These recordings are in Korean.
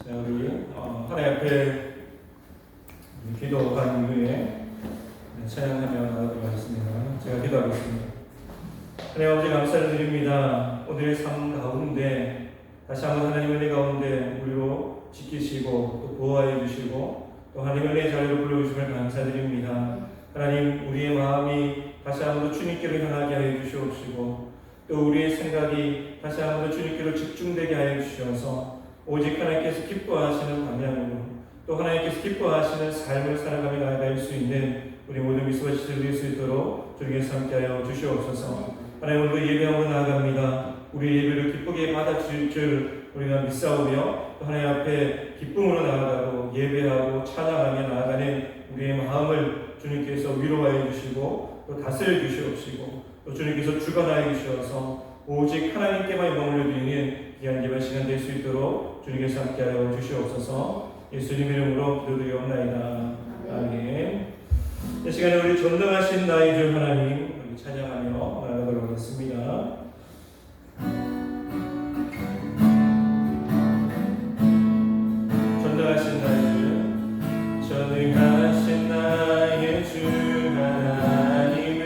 자, 우리 하나님 앞에 기도한 이후에 찬양하며 나가도록 하겠습니다. 제가 기도하겠습니다. 하나님 아버지 감사를 드립니다. 오늘의 삶 가운데 다시 한번 하나님의 은혜 가운데 우리로 지키시고 또 보호하여 주시고 또 하나님의 은혜 자리로 불러주심을 감사드립니다. 하나님 우리의 마음이 다시 한번 주님께로 향하게 하여 주시옵시고 또 우리의 생각이 다시 한번 주님께로 집중되게 하여 주셔서 오직 하나님께서 기뻐하시는 방향으로 또 하나님께서 기뻐하시는 삶을 살아가며 나아갈 수 있는 우리 모든 미소가 지켜질 수 있도록 주님께서 함께하여 주시옵소서. 하나님 오늘도 예배하고 나아갑니다. 우리 예배를 기쁘게 받아주실 줄 우리가 믿사오며 또 하나님 앞에 기쁨으로 나아가고 예배하고 찬양하며 나아가는 우리의 마음을 주님께서 위로하여 주시고 또 다스려 주시옵시고 또 주님께서 주관하여 주셔서 오직 하나님께만 영광을 드리는 귀한 예배 시간 될 수 있도록 주님께서 함께하여 주시옵소서. 예수님 이름으로 기도드리옵나이다. 아멘. 이 시간에 우리 전능하신 나의 주 하나님 찬양하며 나아가도록 하겠습니다. 전능하신 나의 주, 전능하신 나의 주 하나님은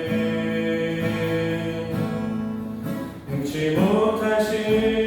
능치 못하신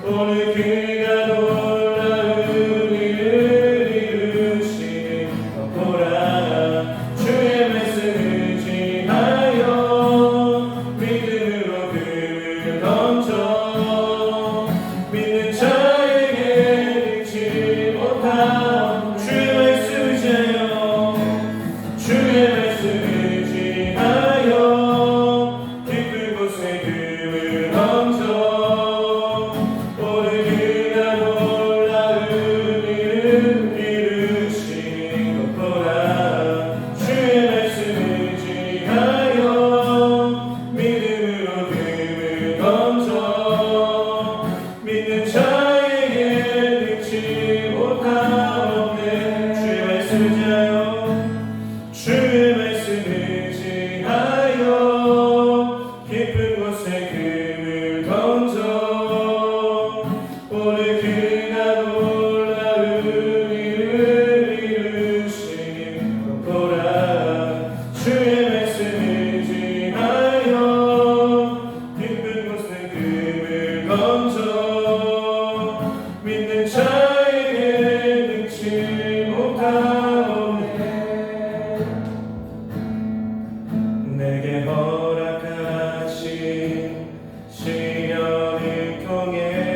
오늘 그가 놀라운 일을 오늘 그가 놀라운 일을 이루시길 보라. 주의 말씀을 의지하여 깊은 곳에 금을 던져 믿는 자에게 능치 못하오네. 내게 허락하신 시련을 통해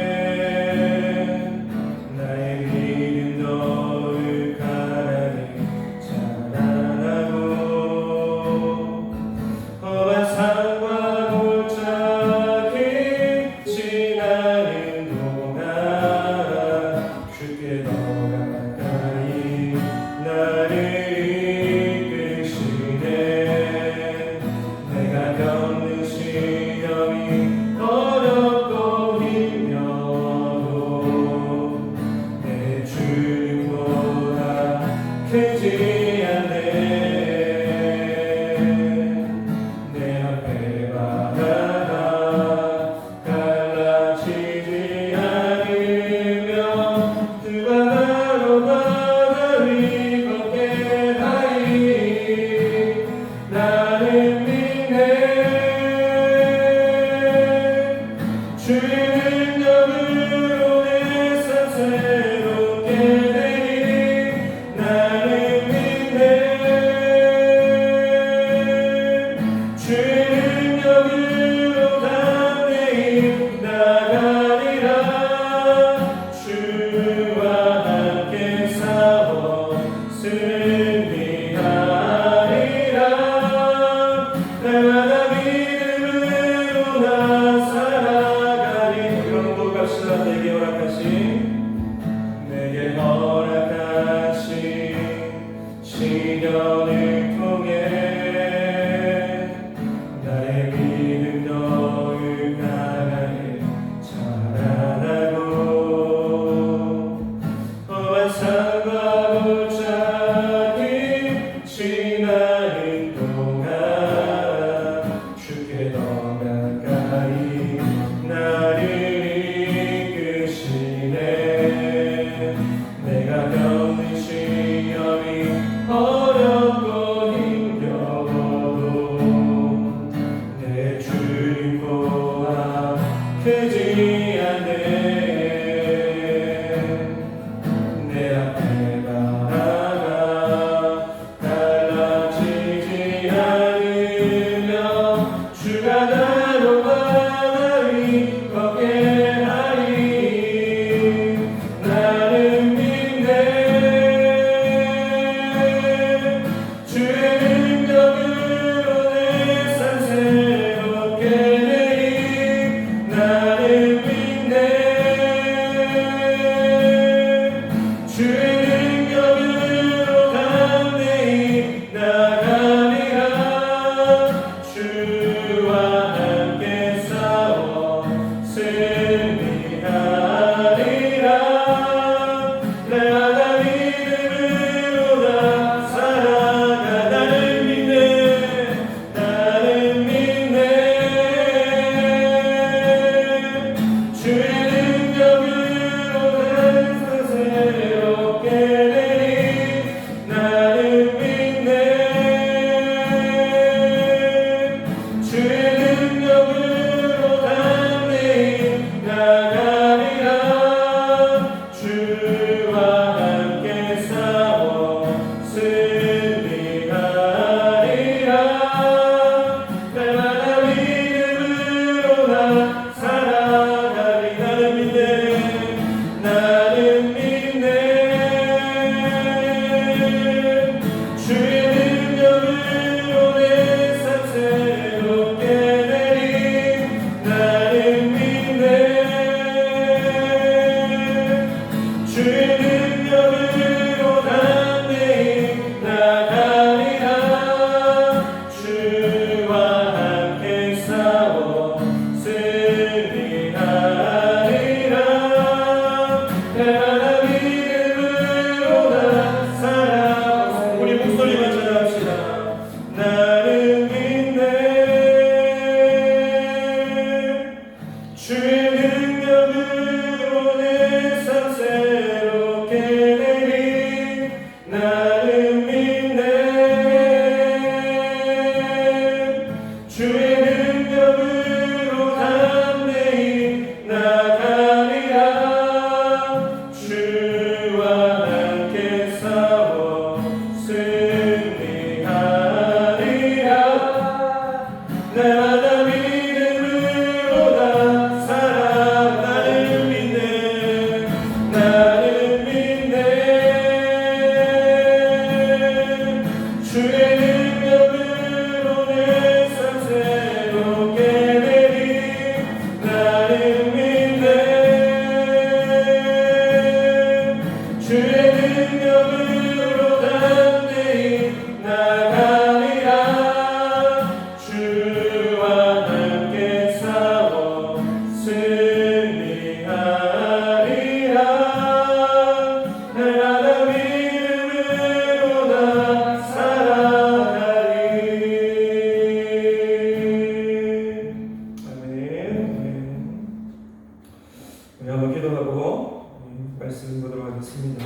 한번 기도하고 말씀 보도록 하겠습니다.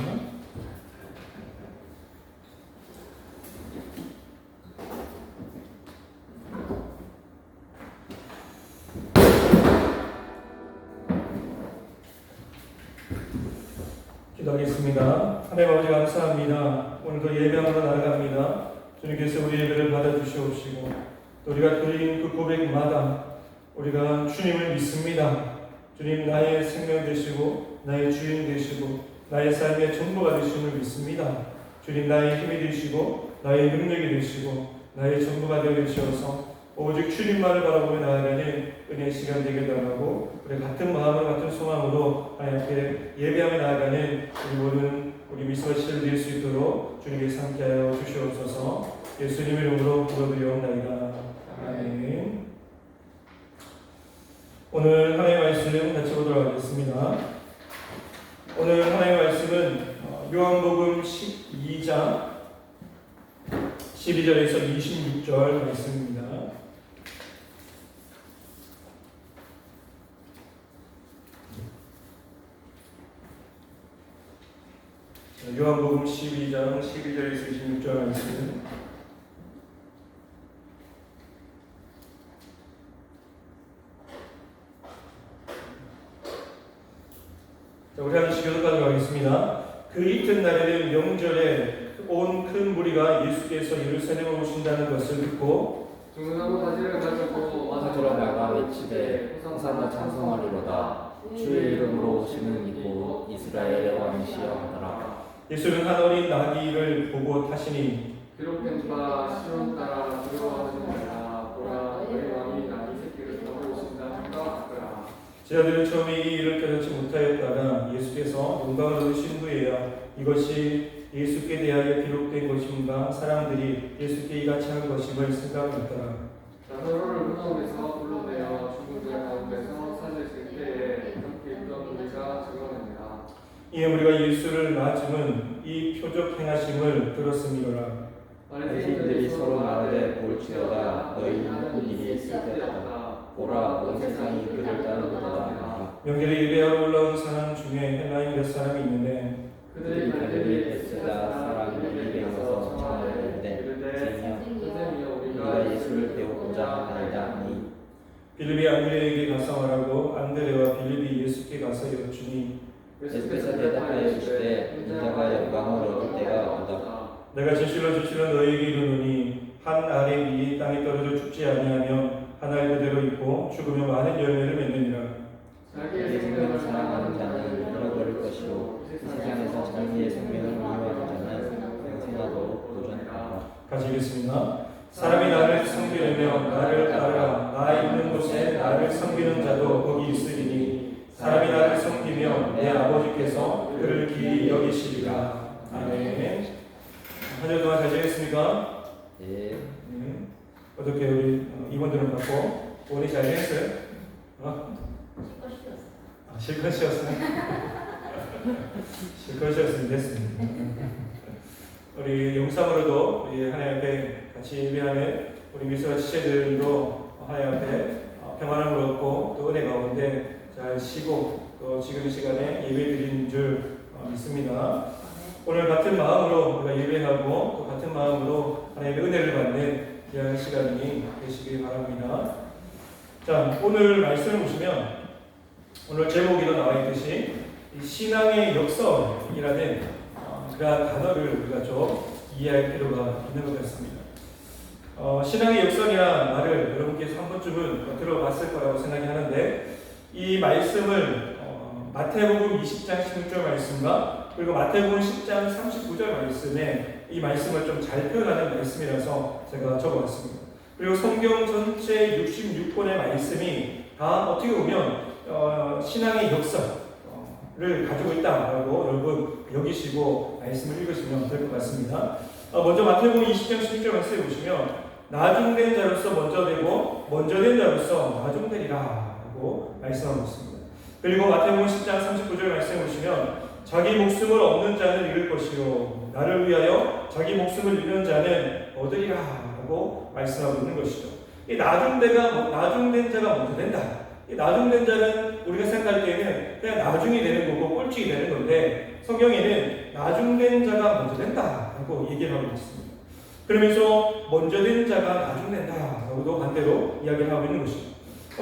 기도하겠습니다. 하나님 아버지 감사합니다. 오늘도 예배하러 나아갑니다. 주님께서 우리 예배를 받아주시옵시고 또 우리가 드린 그 고백마다 우리가 주님을 믿습니다. 주님 나의 생명 되시고 나의 주인 되시고 나의 삶의 전부가 되심을 믿습니다. 주님 나의 힘이 되시고 나의 능력이 되시고 나의 전부가 되어 주셔서 오직 주님만을 바라보며 나아가는 은혜의 시간 되게 달라고 우리 같은 마음으로 같은 소망으로 하나님께 예배하며 나아가는 우리 모든 우리 미소가 시절될 수 있도록 주님께서 함께하여 주시옵소서. 예수님의 이름으로 기도드리옵나이다. 아멘. 오늘 하나님의 말씀 같이 보도록 하겠습니다. 오늘 하나님의 말씀은 요한복음 12장 12절에서 26절 말씀입니다. 요한복음 12장 12절에서 26절 말씀. 자, 우리 하나씩 교독하도록 하겠습니다. 그 이튿날에는 명절에 온 큰 무리가 예수께서 예루살렘에 오신다는 것을 듣고 중나무 가지를 가지고 와서 돌아나가 외치되 호산나 찬송하리로다. 주의 이름으로 오시는 이고 이스라엘의 왕이시여 하더라. 예수는 한 어린 나귀를 보고 타시니 기록된 바 시온 따라 두려워하시느니라. 보라 너희 왕이 나귀 새끼를 타고 오신다 하더라. 제자들은 처음에 이 일을 깨닫지 못하였다가 예수께서 영광을 얻으신 후에야 이것이 예수께 대하여 기록된 것인가 사람들이 예수께 이같이 한 것임을 생각했더라. 나사로를 문화원에서 불러내어 죽은 자 가운데서 살리실 때에 함께 있던 우리가 증언합니다. 이에 우리가 예수를 맞음은 이 표적 행하심을 들었음이로라. 바리새인들이 서로 말하되 볼지어다 너희 하는 일이 쓸데없다. 보라 온 세상이 그를 따르도다. 명절에 예배하러 올라온 사람 중에 헬라인 몇 사람이 있는데 그들이 갈릴리 베세다 사람들이 되어서 청하였는데 선생님이여 우리가 예수를 배우고자 하나이다 하니 빌립이 안드레에게 가서 말하고 안드레와 빌립이 예수께 가서 여쭈니 예수께서 대답하여 주시되 인자가 영광을 얻을 때가 온다. 내가 진실로 너희에게 이르노니 한 알의 위에 땅에 떨어져 죽지 아니하며 한 알 그대로 있고 죽으며 많은 열매를 맺느니라. 자기의 생명을 사랑하는 자는 잃어버릴 것이요 세상에서 자기의 생명을 미워하는 자는 영생하도록 도전하라. 같이 읽겠습니다. 사람이 나를 섬기려면 나를 따르라. 나 있는 곳에 나를 섬기는 자도 거기 있으리니 사람이 나를 섬기면 내 아버지께서 그를 길이 여기시리라. 아멘. 한 주 동안 잘 지냈습니까? 예. 어떻게 우리 임원들은 받고 오늘 잘 지냈어요? 실컷 쉬었어요? 실컷 쉬었으면 됐습니다. 우리 영상으로도 우리 하나님 앞에 같이 예배하는 우리 미소와 지체들도 하나님 앞에 평안함을 얻고 또 은혜 가운데 잘 쉬고 또 지금 이 시간에 예배 드리는 줄 믿습니다. 오늘 같은 마음으로 우리가 예배하고 또 같은 마음으로 하나님의 은혜를 받는 귀한 시간이 되시길 바랍니다. 자, 오늘 말씀을 보시면 오늘 제목에도 나와 있듯이 이 신앙의 역설이라는 그런 단어를 우리가 좀 이해할 필요가 있는 것 같습니다. 신앙의 역설이라는 말을 여러분께서 한 번쯤은 들어봤을 거라고 생각이 하는데 이 말씀을 마태복음 20장 16절 말씀과 그리고 마태복음 10장 39절 말씀에 이 말씀을 좀 잘 표현하는 말씀이라서 제가 적어봤습니다. 그리고 성경 전체 66권의 말씀이 다 어떻게 보면 신앙의 역설을 가지고 있다라고 여러분 여기시고 말씀을 읽으시면 될 것 같습니다. 먼저 마태복음 20장 16절 말씀에 보시면 나중된 자로서 먼저 되고 먼저 된 자로서 나중되리라고 말씀하고 있습니다. 그리고 마태복음 10장 39절 말씀에 보시면 자기 목숨을 얻는 자는 잃을 것이요 나를 위하여 자기 목숨을 잃는 자는 얻으리라고 말씀하고 있는 것이죠. 이 나중된 자가 먼저 된다. 이 나중된 자는 우리가 생각할 때는 그냥 나중이 되는 거고 꼴찌가 되는 건데 성경에는 나중된 자가 먼저 된다라고 얘기를 하고 있습니다. 그러면서 먼저 된 자가 나중된다라고도 반대로 이야기를 하고 있는 것입니다.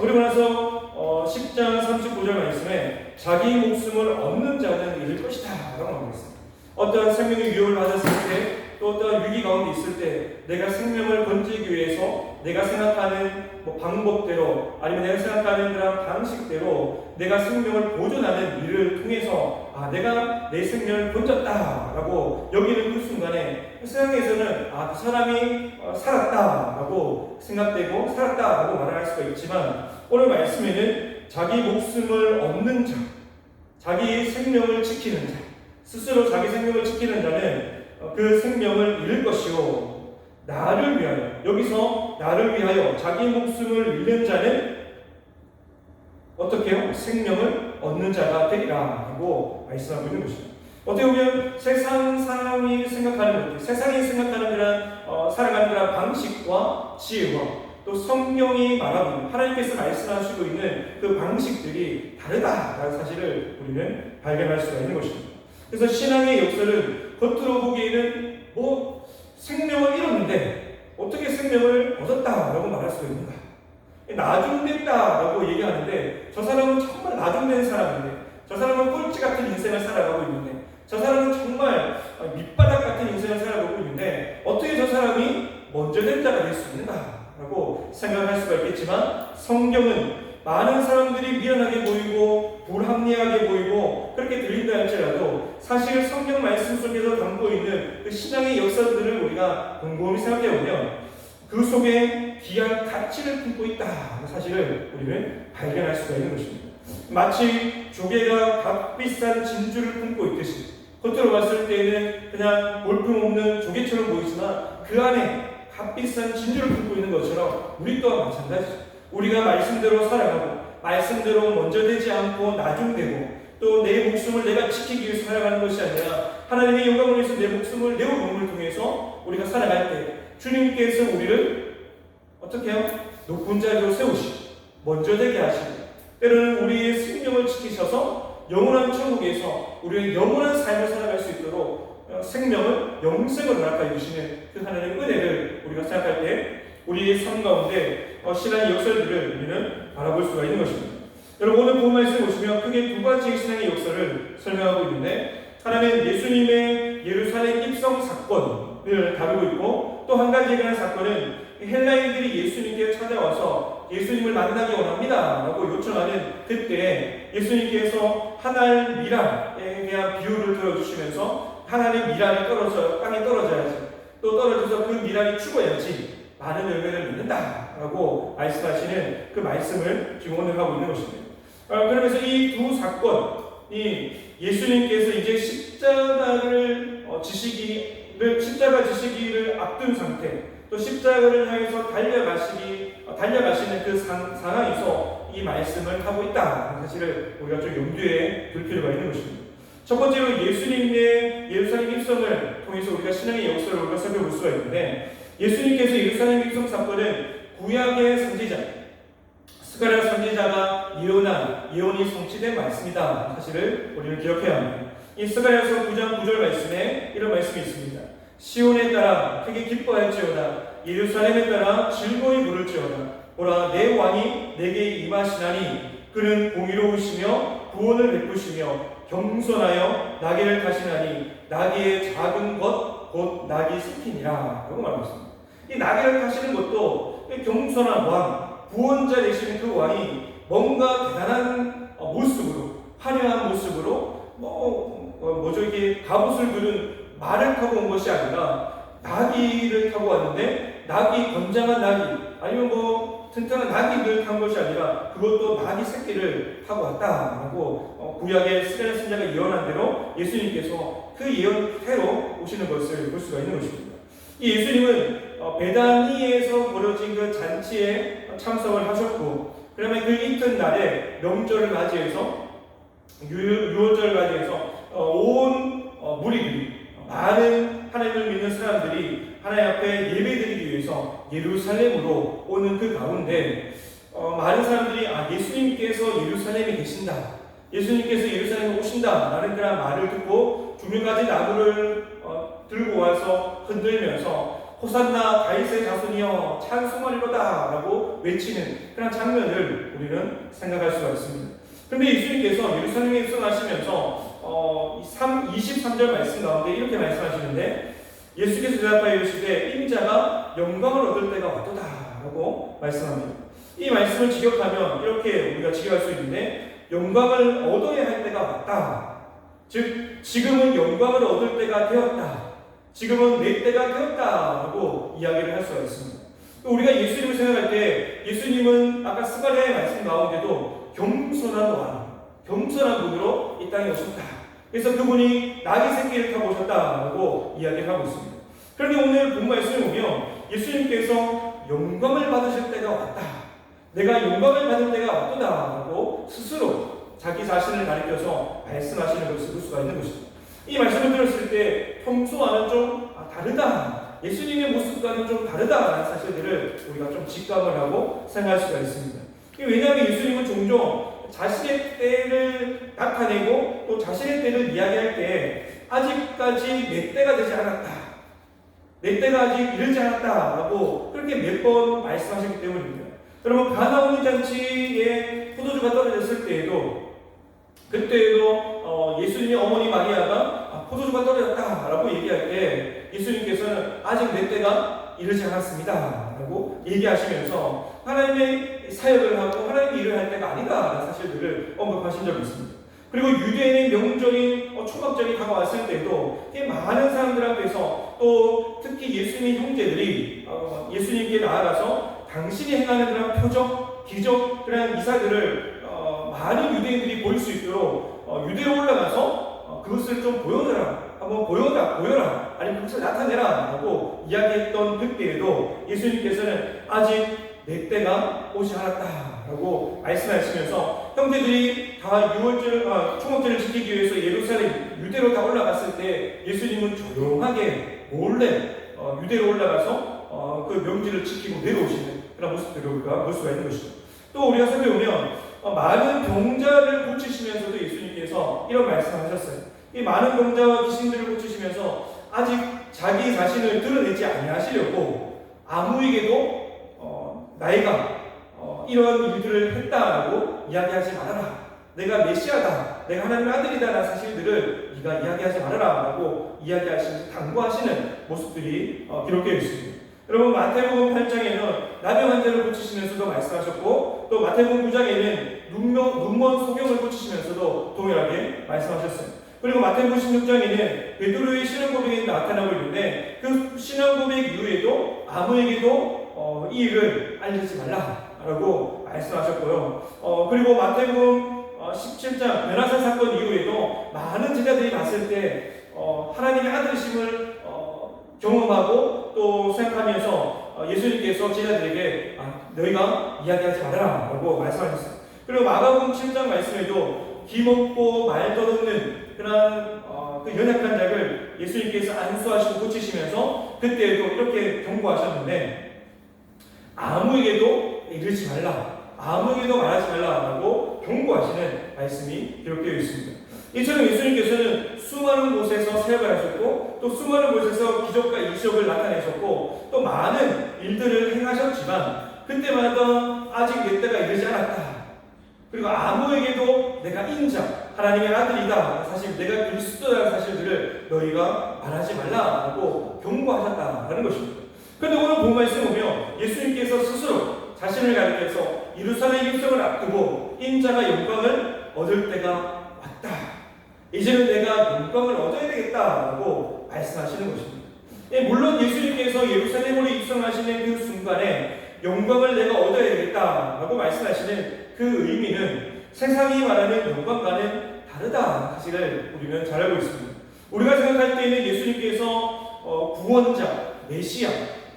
그리고 나서 10장 39절 말씀에 자기 목숨을 얻는 자는 잃을 것이다 라고 하고 있습니다. 어떠한 생명의 위협을 받았을 때 또 어떠한 위기 가운데 있을 때 내가 생명을 건지기 위해서 내가 생각하는 방법대로 아니면 내가 생각하는 그런 방식대로 내가 생명을 보존하는 일을 통해서 내가 내 생명을 건졌다라고 여기는 그 순간에 세상에서는 그 사람이 살았다라고 생각되고 살았다라고 말할 수가 있지만 오늘 말씀에는 자기 목숨을 얻는 자, 자기의 생명을 지키는 자, 스스로 자기 생명을 지키는 자는 그 생명을 잃을 것이요 나를 위하여, 여기서 나를 위하여 자기 목숨을 잃는 자는 어떻게 해요? 생명을 얻는 자가 되리라 하고 말씀하고 있는 것입니다. 어떻게 보면 세상 사람이 생각하는 것, 세상이 생각하는 그런 살아가는 그런 방식과 지혜와 또 성경이 말하고 있는 하나님께서 말씀하시고 있는 그 방식들이 다르다라는 사실을 우리는 발견할 수가 있는 것입니다. 그래서 신앙의 역사를 겉으로 보기에는 생명을 잃었는데 어떻게 생명을 얻었다라고 말할 수가 있는가? 나중됐다라고 얘기하는데 저 사람은 정말 나중된 사람인데 저 사람은 꼴찌 같은 인생을 살아가고 있는데 저 사람은 정말 밑바닥 같은 인생을 살아가고 있는데 어떻게 저 사람이 먼저 된 자가 될 수 있는가라고 생각할 수가 있겠지만 성경은 많은 사람들이 미련하게 보이고 불합리하게 보이고 그렇게 들린다 할지라도 사실 성경 말씀 속에서 담고 있는 그 신앙의 역사들을 우리가 곰곰이 생각해보면 그 속에 귀한 가치를 품고 있다는 사실을 우리는 발견할 수가 있는 것입니다. 마치 조개가 값비싼 진주를 품고 있듯이 겉으로 봤을 때는 그냥 볼품없는 조개처럼 보이지만 그 안에 값비싼 진주를 품고 있는 것처럼 우리 또한 마찬가지죠. 우리가 말씀대로 살아가고 말씀대로 먼저 되지 않고 나중되고 또 내 목숨을 내가 지키기 위해서 살아가는 것이 아니라 하나님의 영광을 위해서 내 목숨을 내어놓음을 통해서 우리가 살아갈 때 주님께서 우리를 어떻게 해요? 높은 자리로 세우시고 먼저 되게 하시고 때로는 우리의 생명을 지키셔서 영원한 천국에서 우리의 영원한 삶을 살아갈 수 있도록 생명을 영생을 허락하여 주시는 그 하나님의 은혜를 우리가 생각할 때 우리의 삶 가운데 신앙의 역사들을 우리는 바라볼 수가 있는 것입니다. 여러분 오늘 본 말씀 보시면 크게 두 가지의 신앙의 역사를 설명하고 있는데 하나는 예수님의 예루살렘 입성 사건을 다루고 있고 또 한 가지에 관한 사건은 헬라인들이 예수님께 찾아와서 예수님을 만나기 원합니다 라고 요청하는 그때 예수님께서 하나의 미랄에 대한 비유를 들어주시면서 하나의 미랄이 땅에 떨어져야지 또 떨어져서 그 미랄이 죽어야지 많은 열매를 맺는다라고 말씀하시는 그 말씀을 지금 오늘 하고 있는 것입니다. 그러면서 이 두 사건이 예수님께서 이제 십자가 지시기를 앞둔 상태, 또 십자가를 향해서 달려가시는 그 상황에서 이 말씀을 하고 있다는 사실을 우리가 좀 염두에 둘 필요가 있는 것입니다. 첫 번째로 예수님의 예루살렘 입성을 통해서 우리가 신앙의 역사를 우리가 살펴볼 수가 있는데 예수님께서 예루살렘 입성 사건은 구약의 선지자 스가랴 선지자가 예언한 예언이 성취된 말씀이다 사실을 우리는 기억해야 합니다. 이 스가랴서 9장 9절 말씀에 이런 말씀이 있습니다. 시온에 따라 크게 기뻐할지어다 예루살렘에 따라 즐거이 부를지어다 보라 내 왕이 내게 임하시나니 그는 공의로우시며 구원을 베푸시며 겸손하여 나귀를 타시나니 나귀의 작은 것 곧 나귀 스킨이라 라고 말하고 있습니다. 이 나귀를 타시는 것도 겸손한 왕, 구원자 되시는 그 왕이 뭔가 대단한 모습으로 화려한 모습으로 이게 갑옷을 두른 말을 타고 온 것이 아니라 나귀를 타고 왔는데 나귀 건장한 나귀 아니면 튼튼한 나귀를 탄 것이 아니라 그것도 나귀 새끼를 타고 왔다라고 구약의 스가랴 선지자가 예언한 대로 예수님께서 그 예언대로 오시는 것을 볼 수가 있는 것입니다. 이 예수님은 베다니에서 벌어진 그 잔치에 참석을 하셨고 그러면 그 이튿날에 명절을 맞이해서 유월절을 맞이해서 온 무리들이 많은 하나님을 믿는 사람들이 하나님 앞에 예배드리기 위해서 예루살렘으로 오는 그 가운데 많은 사람들이 예수님께서 예루살렘에 계신다, 예수님께서 예루살렘에 오신다라는 그런 말을 듣고 두 명까지 나무를 들고 와서 흔들면서 호산나 다윗의 자손이여 찬송하리로다 라고 외치는 그런 장면을 우리는 생각할 수가 있습니다. 그런데 예수님께서 예루살렘에 입성하시면서 23절 말씀 가운데 이렇게 말씀하시는데, 예수께서 대답하여 이르시되 인자가 영광을 얻을 때가 왔도다 라고 말씀합니다. 이 말씀을 직역하면 이렇게 우리가 직역할 수 있는데, 영광을 얻어야 할 때가 왔다, 즉 지금은 영광을 얻을 때가 되었다, 지금은 내 때가 되었다라고 이야기를 할 수가 있습니다. 우리가 예수님을 생각할 때 예수님은 아까 스가랴의 말씀 가운데도 겸손한 왕, 겸손한 분으로 이 땅에 오셨다, 그래서 그분이 나귀 새끼를 타고 오셨다라고 이야기를 하고 있습니다. 그런데 오늘 본 말씀을 보면 예수님께서 영광을 받으실 때가 왔다, 내가 영광을 받을 때가 왔도다라고 스스로 자기 자신을 가리켜서 말씀하시는 것을 볼 수가 있는 것입니다. 이 말씀을 들었을 때 평소와는 좀 다르다, 예수님의 모습과는 좀 다르다라는 사실들을 우리가 좀 직감을 하고 생각할 수가 있습니다. 왜냐하면 예수님은 종종 자신의 때를 나타내고 또 자신의 때를 이야기할 때 아직까지 내 때가 되지 않았다, 내 때가 아직 이르지 않았다라고 그렇게 몇 번 말씀하셨기 때문입니다. 여러분, 가나 온리 잔치에 포도주가 떨어졌을 때에도, 그때에도 예수님의 어머니 마리아가 포도주가 떨어졌다라고 얘기할 때 예수님께서는 아직 내 때가 이르지 않았습니다 라고 얘기하시면서 하나님의 사역을 하고 하나님의 일을 할 때가 아니다라는 사실들을 언급하신 적이 있습니다. 그리고 유대인의 명절인 초막절이 다가왔을 때도 많은 사람들 앞에서, 또 특히 예수님의 형제들이 예수님께 나아가서 당신이 행하는 그런 표적, 기적, 그런 이사들을 많은 유대인들이 볼 수 있도록 유대로 올라가서 그것을 좀 보여줘라, 한번 보여라, 아니 그것을 나타내라 라고 이야기했던 그때에도 예수님께서는 아직 내 때가 오지 않았다 라고 말씀하시면서 형제들이 다 초막절을 지키기 위해서 예루살렘 유대로 다 올라갔을 때 예수님은 조용하게 몰래 유대로 올라가서 그 명절을 지키고 내려오시는 그런 모습들을 우리가 볼 수가 있는 것이죠. 또 우리가 살펴보면 많은 병자를 고치시면서도 예수님께서 이런 말씀을 하셨어요. 이 많은 병자와 귀신들을 고치시면서 아직 자기 자신을 드러내지 아니하시려고 아무에게도 나이가 이런 일들을 했다라고 이야기하지 말아라, 내가 메시아다, 내가 하나님의 아들이다라는 사실들을 네가 이야기하지 말아라 라고 이야기하시면서 당부하시는 모습들이 기록되어 있습니다. 여러분, 마태복음 8장에는 나병 환자를 고치시면서도 말씀하셨고, 또 마태복음 9장에는 눈먼 소경을 고치시면서도 동일하게 말씀하셨어요. 그리고 마태복음 16장에는 베드로의 신앙 고백이 나타나고 있는데, 그 신앙 고백 이후에도 아무에게도 이 일을 알리지 말라라고 말씀하셨고요. 그리고 마태복음 17장 변화산 사건 이후에도 많은 제자들이 봤을 때 하나님의 아들심을 경험하고 또 생각하면서 예수님께서 제자들에게 너희가 이야기하지 말아라 라고 말씀하셨어요. 그리고 마가복음 7장 말씀에도 기먹고 말 떠듬는 그런 그 연약한 자를 예수님께서 안수하시고 고치시면서 그때에도 이렇게 경고하셨는데, 아무에게도 이르지 말라, 아무에게도 말하지 말라라고 경고하시는 말씀이 기록되어 있습니다. 이처럼 예수님께서는 수많은 곳에서 사역을 하셨고, 또 수많은 곳에서 기적과 이적을 나타내셨고, 또 많은 일들을 행하셨지만 그때마다 아직 내 때가 이르지 않았다, 그리고 아무에게도 내가 인자, 하나님의 아들이다, 사실 내가 그리스도라는 사실들을 너희가 말하지 말라라고 경고하셨다라는 것입니다. 그런데 오늘 본 말씀 보면 예수님께서 스스로 자신을 가리켜서 예루살렘 입성을 앞두고 인자가 영광을 얻을 때가 왔다, 이제는 내가 영광을 얻어야 되겠다라고 말씀하시는 것입니다. 물론 예수님께서 예루살렘으로 입성하시는 그 순간에 영광을 내가 얻어야 되겠다라고 말씀하시는 그 의미는 세상이 말하는 영광과는 다르다는 사실을 우리는 잘 알고 있습니다. 우리가 생각할 때는 예수님께서 구원자, 메시아,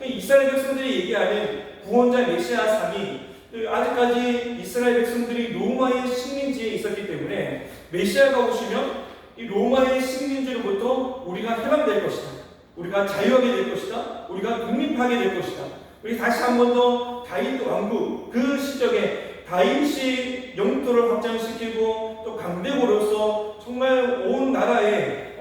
이스라엘 백성들이 얘기하는 구원자, 메시아 상이 아직까지 이스라엘 백성들이 로마의 식민지에 있었기 때문에 메시아가 오시면 이 로마의 식민지로부터 우리가 해방될 것이다, 우리가 자유하게 될 것이다, 우리가 독립하게 될 것이다, 우리 다시 한 번 더 다윗 왕국 그 시절에 다윗이 영토를 확장시키고 또 강대국으로서 정말 온 나라의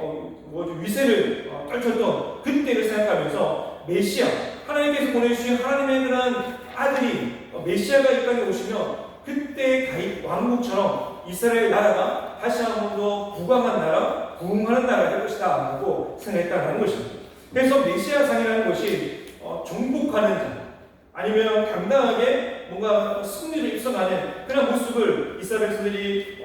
위세를 떨쳤던 그때를 생각하면서 메시아, 하나님께서 보내주신 하나님의 그런 아들이 메시아가 이 땅에 오시면 그때 다윗 왕국처럼 이스라엘 나라가 다시 한 번 더 부강한 나라, 부흥하는 나라가 될 것이다 라고 생각했다는 것입니다. 그래서 메시아상이라는 것이 정복하는 자, 아니면 당당하게 뭔가 승리를 입성하는 그런 모습을 이스라엘 백성들이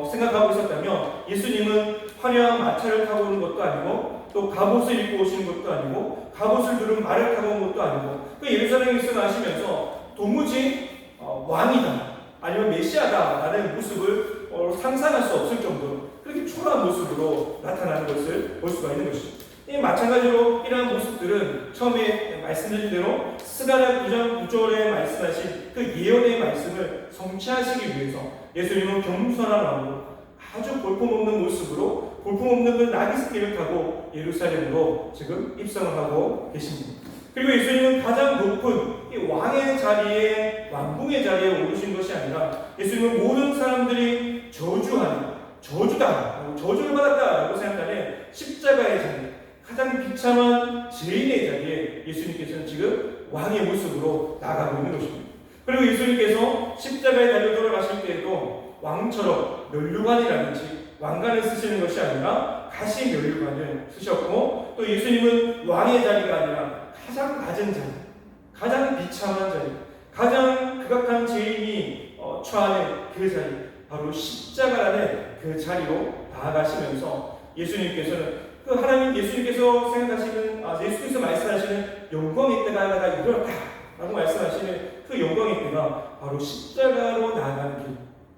생각하고 있었다면, 예수님은 화려한 마차를 타고 오는 것도 아니고 또 갑옷을 입고 오시는 것도 아니고 갑옷을 두른 말을 타고 온 것도 아니고 그 예루살렘에 입성하시면서 도무지 왕이다 아니면 메시아다라는 모습을 상상할 수 없을 정도로 그렇게 초라한 모습으로 나타나는 것을 볼 수가 있는 것입니다. 마찬가지로 이러한 모습들은 처음에 말씀드린 대로 스가랴 9장 9절에 말씀하신 그 예언의 말씀을 성취하시기 위해서 예수님은 겸손한 마음으로 아주 볼품없는 모습으로 볼품없는 그 나귀 새끼를 타고 예루살렘으로 지금 입성을 하고 계십니다. 그리고 예수님은 가장 높은 이 왕의 자리에, 왕궁의 자리에 오르신 것이 아니라 예수님은 모든 사람들이 저주하는, 저주다, 저주를 받았다라고 생각하는 십자가의 자리, 가장 비참한 죄인의 자리에 예수님께서는 지금 왕의 모습으로 나아가고 있는 것입니다. 그리고 예수님께서 십자가의 자리로 돌아가실 때에도 왕처럼 면류관이라든지 왕관을 쓰시는 것이 아니라 가시 면류관을 쓰셨고, 또 예수님은 왕의 자리가 아니라 가장 낮은 자리, 가장 비참한 자리, 가장 극악한 죄인이 처하는 그 자리, 바로 십자가라는 그 자리로 나아가시면서 예수님께서는 그 하나님 예수님께서 생각하시는 예수님께서 말씀하시는 영광의 때가 하나가 이르렀다라고 말씀하시는 그 영광의 때가 바로 십자가로 나아가는 길,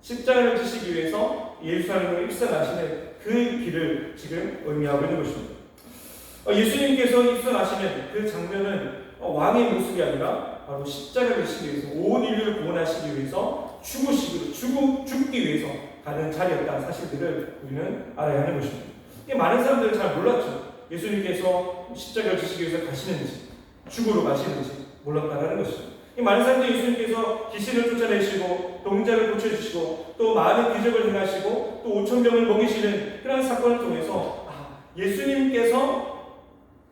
십자가를 지시기 위해서 예루살렘으로 입성하시는 그 길을 지금 의미하고 있는 것입니다. 예수님께서 입성하시는 그 장면은 왕의 모습이 아니라 바로 십자가를 지시기 위해서 온 인류를 구원하시기 위해서 죽기 위해서 가는 자리였다는 사실들을 우리는 알아야 하는 것입니다. 많은 사람들은 잘 몰랐죠. 예수님께서 십자가를 지시기 위해서 가시는지, 죽으러 가시는지 몰랐다는 것입니다. 많은 사람들이 예수님께서 귀신을 쫓아내시고 동자를 고쳐주시고 또 많은 기적을 행하시고 또 5,000명을 먹이시는 그런 사건을 통해서 예수님께서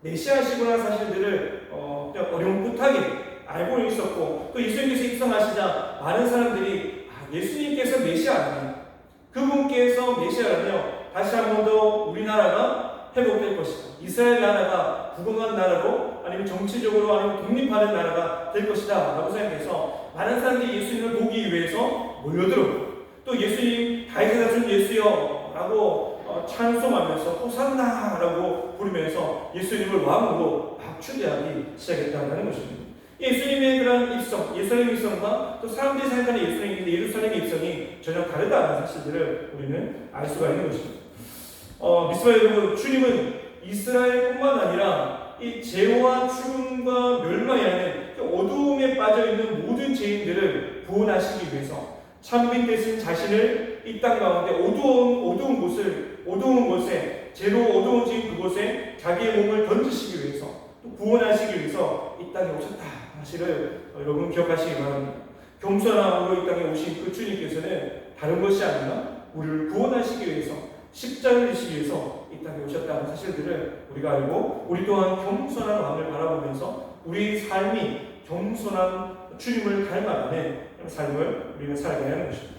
메시아시구나 사실들을 어렴풋하게 알고 있었고, 또 예수님께서 입성하시자 많은 사람들이 예수님께서 메시아라면, 그분께서 메시아라며 다시 한 번 더 우리나라가 회복될 것이다, 이스라엘 나라가 부강한 나라로 아니면 정치적으로 아니면 독립하는 나라가 될 것이다 라고 생각해서 많은 사람들이 예수님을 보기 위해서 몰려들었고, 또 예수님 다윗의 자손 예수여 라고 찬송하면서 호산나 라고 부르면서 예수님을 왕으로 막 추대하기 시작했다는 것입니다. 예수님의 그런 입성, 예루살렘 입성과 또 사람들이 생각하는 예수님인데 예루살렘의 입성이 전혀 다르다는 사실들을 우리는 알 수가 있는 것입니다. 믿음의 여러분, 주님은 이스라엘뿐만 아니라 이 죄와 죽음과 멸망이라는 어두움에 빠져있는 모든 죄인들을 구원하시기 위해서 참빛 대신 자신을 이 땅 가운데 어두운 곳에 죄로 어두워진 그곳에 자기의 몸을 던지시기 위해서 또 구원하시기 위해서 이 땅에 오셨다 사실을 여러분 기억하시기 바랍니다. 겸손함으로 이 땅에 오신 그 주님께서는 다른 것이 아니라 우리를 구원하시기 위해서 십자가를 지시기 위해서 이 땅에 오셨다는 사실들을 우리가 알고, 우리 또한 겸손한 왕을 바라보면서 우리 삶이 겸손한 주님을 닮아가는 삶을 우리가 살아가야 하는 것입니다.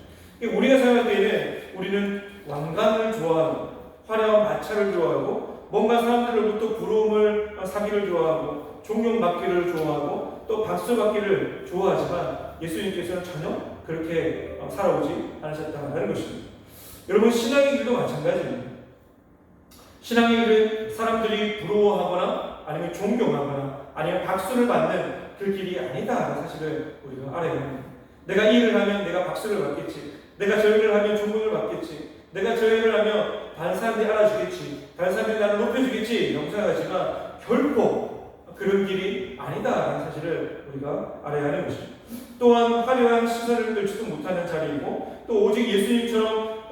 우리가 생각할 때에는 우리는 왕관을 좋아하고 화려한 마차를 좋아하고 뭔가 사람들로부터 부러움을 사기를 좋아하고 존경받기를 좋아하고 또 박수받기를 좋아하지만 예수님께서는 전혀 그렇게 살아오지 않으셨다는 것입니다. 여러분, 신앙의 길도 마찬가지입니다. 신앙의 길은 사람들이 부러워하거나 아니면 존경하거나 아니면 박수를 받는 그 길이 아니다라는 사실을 우리가 알아야 합니다. 내가 이 일을 하면 내가 박수를 받겠지, 내가 저 일을 하면 존경을 받겠지, 내가 저 일을 하면 다른 사람들이 알아주겠지, 다른 사람들이 나를 높여주겠지 라고 생각하지만 결코 그런 길이 아니다라는 사실을 우리가 알아야 하는 것입니다. 또한 화려한 시설을 끌지도 못하는 자리이고, 또 오직 예수님처럼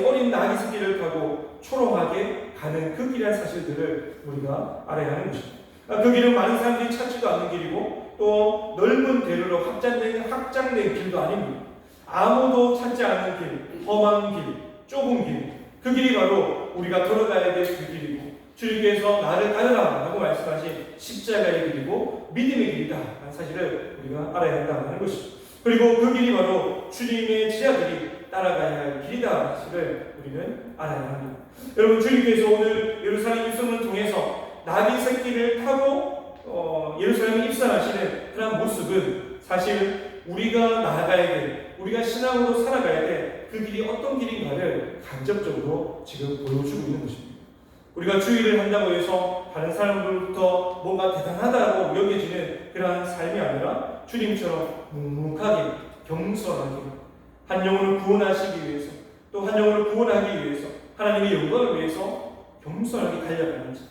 어린 나귀 새끼를 타고 초롱하게 가는 그 길이라는 사실들을 우리가 알아야 하는 것입니다. 그 길은 많은 사람들이 찾지도 않는 길이고 또 넓은 대로로 확장된 길도 아닙니다. 아무도 찾지 않는 길, 험한 길, 좁은 길, 그 길이 바로 우리가 걸어가야 될 그 길이고 주님께서 나를 따르라 라고 말씀하신 십자가의 길이고 믿음의 길이다 라는 사실을 우리가 알아야 한다는 것이죠. 그리고 그 길이 바로 주님의 제자들이 따라가야 할 길이다 사실을 우리는 알아야 합니다. 여러분, 주님께서 오늘 예루살렘 입성을 통해서 나귀 새끼를 타고 예루살렘에 입성하시는 그런 모습은 사실 우리가 나아가야 될, 우리가 신앙으로 살아가야 될 그 길이 어떤 길인가를 간접적으로 지금 보여주고 있는 것입니다. 우리가 주의를 한다고 해서 다른 사람들부터 뭔가 대단하다고 여겨지는 그러한 삶이 아니라 주님처럼 묵묵하게 겸손하게 한 영혼을 구원하시기 위해서 또 한 영혼을 구원하기 위해서 하나님의 영광을 위해서 겸손하게 달려가는 자,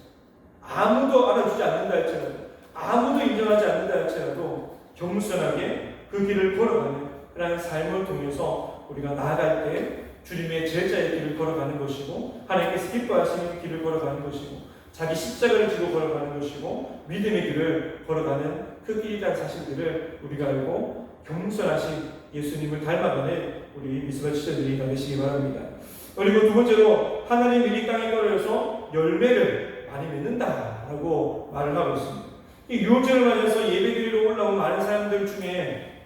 아무도 알아주지 않는다 할지라도 아무도 인정하지 않는다 할지라도 겸손하게 그 길을 걸어가는 그런 삶을 통해서 우리가 나아갈 때 주님의 제자의 길을 걸어가는 것이고 하나님께서 기뻐하시는 길을 걸어가는 것이고 자기 십자가를 지고 걸어가는 것이고 믿음의 길을 걸어가는 그 길이라는 사실들을 우리가 알고 겸손하신 예수님을 닮아가는 우리 미스바 지체들이 되시기 바랍니다. 그리고 두 번째로 하나님 일이 땅에 떨어져서 열매를 많이 맺는다라고 말을 하고 있습니다. 이 유월절을 맞아서 예배드리러 올라온 많은 사람들 중에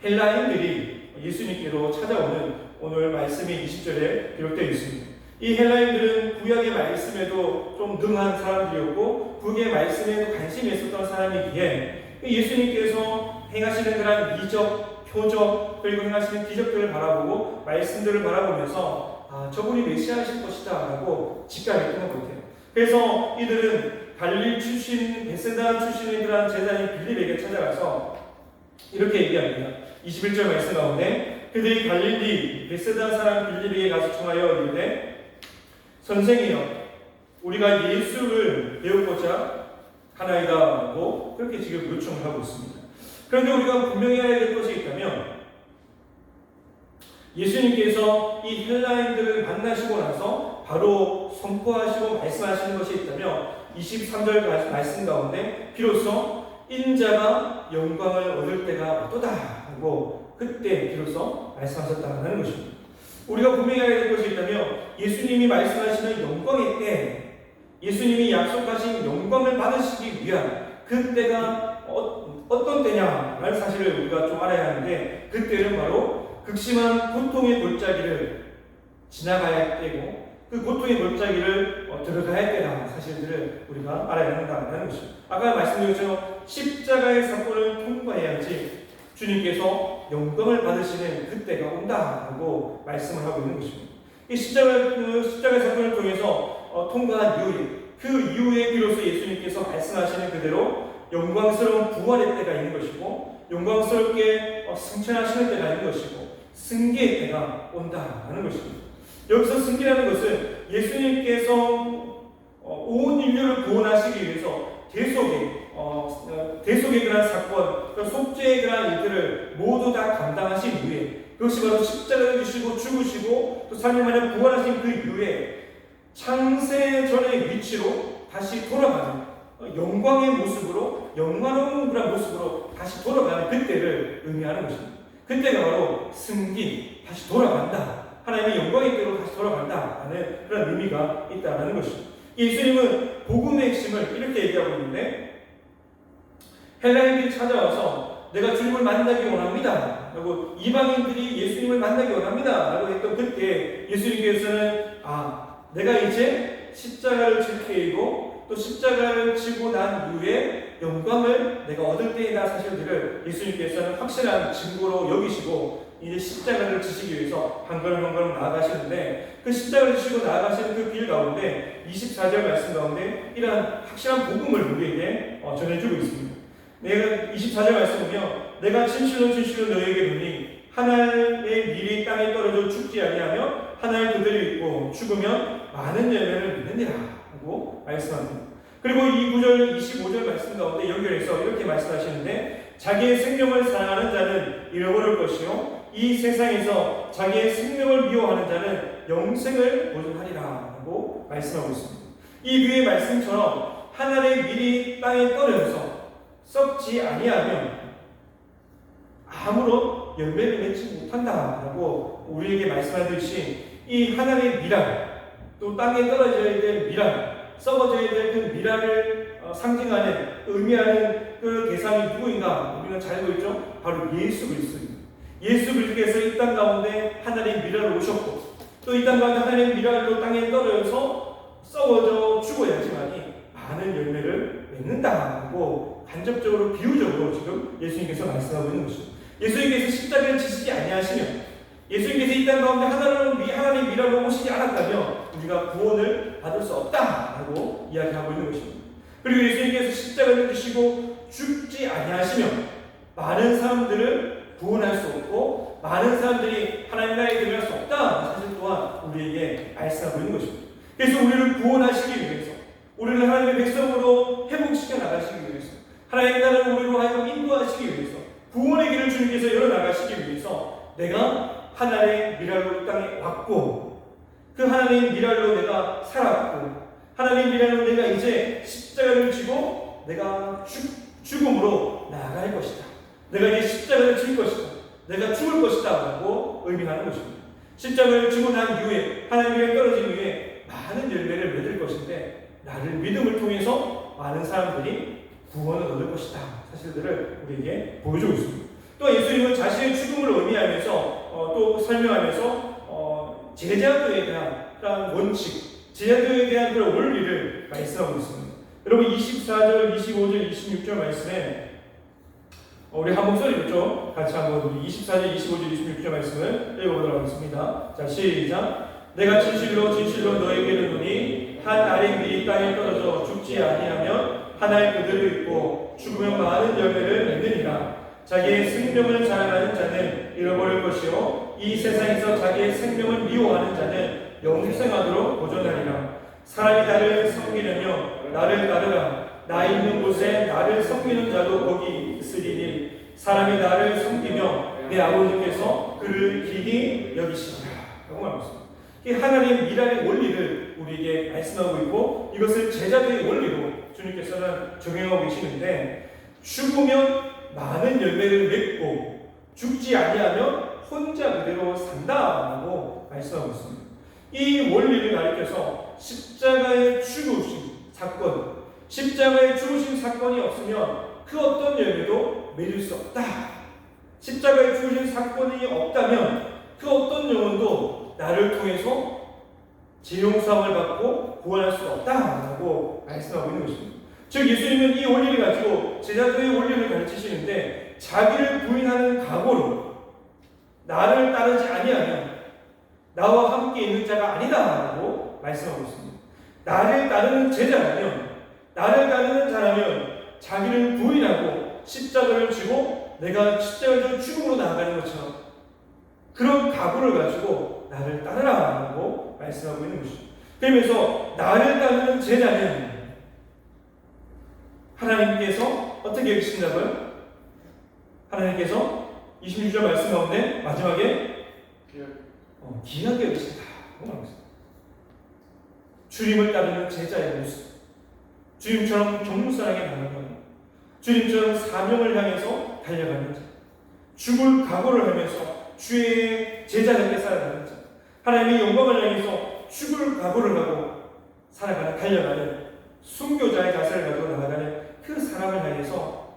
헬라인들이 예수님께로 찾아오는 오늘 말씀이 20절에 기록되어 있습니다. 이 헬라인들은 구약의 말씀에도 좀 능한 사람들이었고 구약의 말씀에도 관심이 있었던 사람이기에 예수님께서 행하시는 그런 이적, 표적 그리고 행하시는 기적들을 바라보고 말씀들을 바라보면서 저분이 메시아이실 것이다 라고 직감했던 것 같아요. 그래서 이들은 갈릴 출신, 베세다 출신의 그런 제자인 빌립에게 찾아가서 이렇게 얘기합니다. 21절 말씀 가운데 그들이 갈릴리 베세다 사람 빌립에게 가서 청하여 이르되 선생이여 우리가 예수를 배우고자 하나이다라고 그렇게 지금 요청을 하고 있습니다. 그런데 우리가 분명히 알아야 될 것이 있다면 예수님께서 이 헬라인들을 만나시고 나서 바로 선포하시고 말씀하시는 것이 있다면 23절 말씀 가운데 비로소 인자가 영광을 얻을 때가 어떠다 하고 그때 비로소 말씀하셨다는 것입니다. 우리가 분명히 알아야 될 것이 있다면 예수님이 말씀하시는 영광의 때 예수님이 약속하신 영광을 받으시기 위한 그때가 어떤 때냐라는 사실을 우리가 좀 알아야 하는데 그때는 바로 극심한 고통의 골짜기를 지나가야 할 때고 그 고통의 골짜기를 들어가야 할 때라는 사실들을 우리가 알아야 한다는 것입니다. 아까 말씀드린 것처럼 십자가의 사건을 통과해야지 주님께서 영광을 받으시는 그때가 온다라고 말씀을 하고 있는 것입니다. 이 십자가의 사건을 통해서 통과한 이후에 그 이후에 비로소 예수님께서 말씀하시는 그대로 영광스러운 부활의 때가 있는 것이고 영광스럽게 승천하시는 때가 있는 것이고 승계의 때가 온다라는 것입니다. 여기서 승계라는 것은 예수님께서 온 인류를 구원하시기 위해서 대속의 그런 사건, 속죄의 그런 일들을 모두 다 감당하신 이후에 그것이 바로 십자가를 지시고 죽으시고 또 3일 만에 부활하신 그 이후에 창세 전의 위치로 다시 돌아가는 영광의 모습으로 영광로운 그런 모습으로 다시 돌아가는 그때를 의미하는 것입니다. 그때가 바로 승기, 다시 돌아간다. 하나님의 영광의 때로 다시 돌아간다라는 그런 의미가 있다는 것입니다. 예수님은 복음의 핵심을 이렇게 얘기하고 있는데 헬라인들이 찾아와서 내가 주님을 만나기 원합니다 라고 이방인들이 예수님을 만나기 원합니다 라고 했던 그때 예수님께서는 내가 이제 십자가를 질 때이고 또 십자가를 지고 난 이후에 영광을 내가 얻을 때이다 사실들을 예수님께서는 확실한 증거로 여기시고 이제 십자가를 지시기 위해서 한 걸음 한 걸음 나아가시는데 그 십자가를 지시고 나아가시는 그 길 가운데 24절 말씀 가운데 이러한 확실한 복음을 우리에게 전해주고 있습니다. 내가 24절 말씀 보면 내가 진실로 진실로 너희에게 이르노니 하나의 밀이 땅에 떨어져 죽지 아니하며 하나의 그들이 있고 죽으면 많은 열매를 맺느니라 하고 말씀합니다. 그리고 이 9절 25절 말씀 가운데 연결해서 이렇게 말씀하시는데 자기의 생명을 사랑하는 자는 잃어버릴 것이요 이 세상에서 자기의 생명을 미워하는 자는 영생을 보존하리라 라고 말씀하고 있습니다. 이 위의 말씀처럼 하나의 밀이 땅에 떨어져서 썩지 아니하면 아무런 열매를 맺지 못한다라고 우리에게 말씀하듯이 이 하나님의 미랄, 또 땅에 떨어져야 될 미랄, 썩어져야 될 그 미랄을 상징하는, 의미하는 그 대상이 누구인가? 우리는 잘 알고 있죠? 바로 예수 그리스도입니다. 예수 그리스도께서 이 땅 가운데 하나님의 미랄로 오셨고, 또 이 땅 가운데 하나님의 미랄로 땅에 떨어져서 썩어져 죽어야지만이 많은 열매를 맺는다고 간접적으로 비유적으로 지금 예수님께서 말씀하고 있는 것이죠. 예수님께서 십자가를 지시지 아니하시면, 예수님께서 이 땅 가운데 하나님의 미랄로 오시지 않았다면 우리가 구원을 받을 수 없다라고 이야기하고 있는 것입니다. 그리고 예수님께서 십자가를 지시고 죽지 아니하시면 많은 사람들을 구원할 수 없고 많은 사람들이 하나님 나라에 들어갈 수 없다는 사실 또한 우리에게 말씀하고 있는 것입니다. 그래서 우리를 구원하시기 위해서, 우리를 하나님의 백성으로 회복시켜 나가시기 위해서, 하나님 나라를 우리로 하여금 인도하시기 위해서, 구원의 길을 주님께서 열어나가시기 위해서 내가 하나님의 미랄로 이 땅에 왔고, 그 하나님의 미랄로 내가 살았고, 하나님의 미랄로 내가 이제 십자가를 지고 내가 죽음으로 나아갈 것이다. 내가 이제 십자가를 질 것이다. 내가 죽을 것이다 라고 의미하는 것입니다. 십자가를 지고 난 이후에, 하나님의 떨어진 이후에 많은 열매를 맺을 것인데, 나를 믿음을 통해서 많은 사람들이 구원을 얻을 것이다 사실들을 우리에게 보여주고 있습니다. 또 예수님은 자신의 죽음을 의미하면서 또 설명하면서 제자도에 대한 원칙, 제자도에 대한 그런 원리를 말씀하고 있습니다. 여러분 24절, 25절, 26절 말씀에 우리 한 목소리로 좀 같이 한번 24절, 25절, 26절 말씀을 읽어보도록 하겠습니다. 자, 시작. 내가 진실로 진실로 너에게 이르노니 한 알이 미리 땅에 떨어져 죽지 아니하면 한 알 그대로 있고 죽으면 많은 열매를 맺느니라. 자기의 생명을 자랑하는 자는 잃어버릴 것이요 이 세상에서 자기의 생명을 미워하는 자는 영생하도록 보존하리라. 사람이 나를 섬기려며 나를 따르라. 나 있는 곳에 나를 섬기는 자도 거기 있으리니 사람이 나를 섬기며 내 아버지께서 그를 기히 여기시리라 라고 말합니다. 이 하나님의 미랄의 원리를 우리에게 말씀하고 있고, 이것을 제자들의 원리로 주님께서는 적용하고 계시는데, 죽으면 많은 열매를 맺고 죽지 아니하면 혼자 그대로 산다라고 말씀하고 있습니다. 이 원리를 가리켜서 십자가의 죽으신 사건, 십자가의 죽으신 사건이 없으면 그 어떤 열매도 맺을 수 없다. 십자가의 죽으신 사건이 없다면 그 어떤 영혼도 나를 통해서 재용상을 받고 구원할 수 없다라고 말씀하고 있는 것입니다. 즉 예수님은 이 원리를 가지고 제자들의 원리를 가르치시는데, 자기를 부인하는 각오로 나를 따르지 아니하면 나와 함께 있는 자가 아니다라고 말씀하고 있습니다. 나를 따르는 제자라면, 나를 따르는 자라면 자기를 부인하고 십자가를 지고 내가 십자가를 죽음으로 나아가는 것처럼 그런 각오를 가지고 나를 따르라고 말씀하고 있는 것입니다. 그러면서 나를 따르는 제자는 하나님께서 어떻게 여기신다고요? 하나님께서 26절 말씀 가운데 마지막에 귀하게 여기신다. 주님을 따르는 제자의 모습, 주님처럼 종무사랑에 나아가는, 주님처럼 사명을 향해서 달려가는 자, 죽을 각오를 하면서 주의 제자답게 살아가는 자, 하나님의 영광을 향해서 죽을 각오를 하고 살아가는, 달려가는 순교자의 자세를 가지고 나아가는 그 사람을 향해서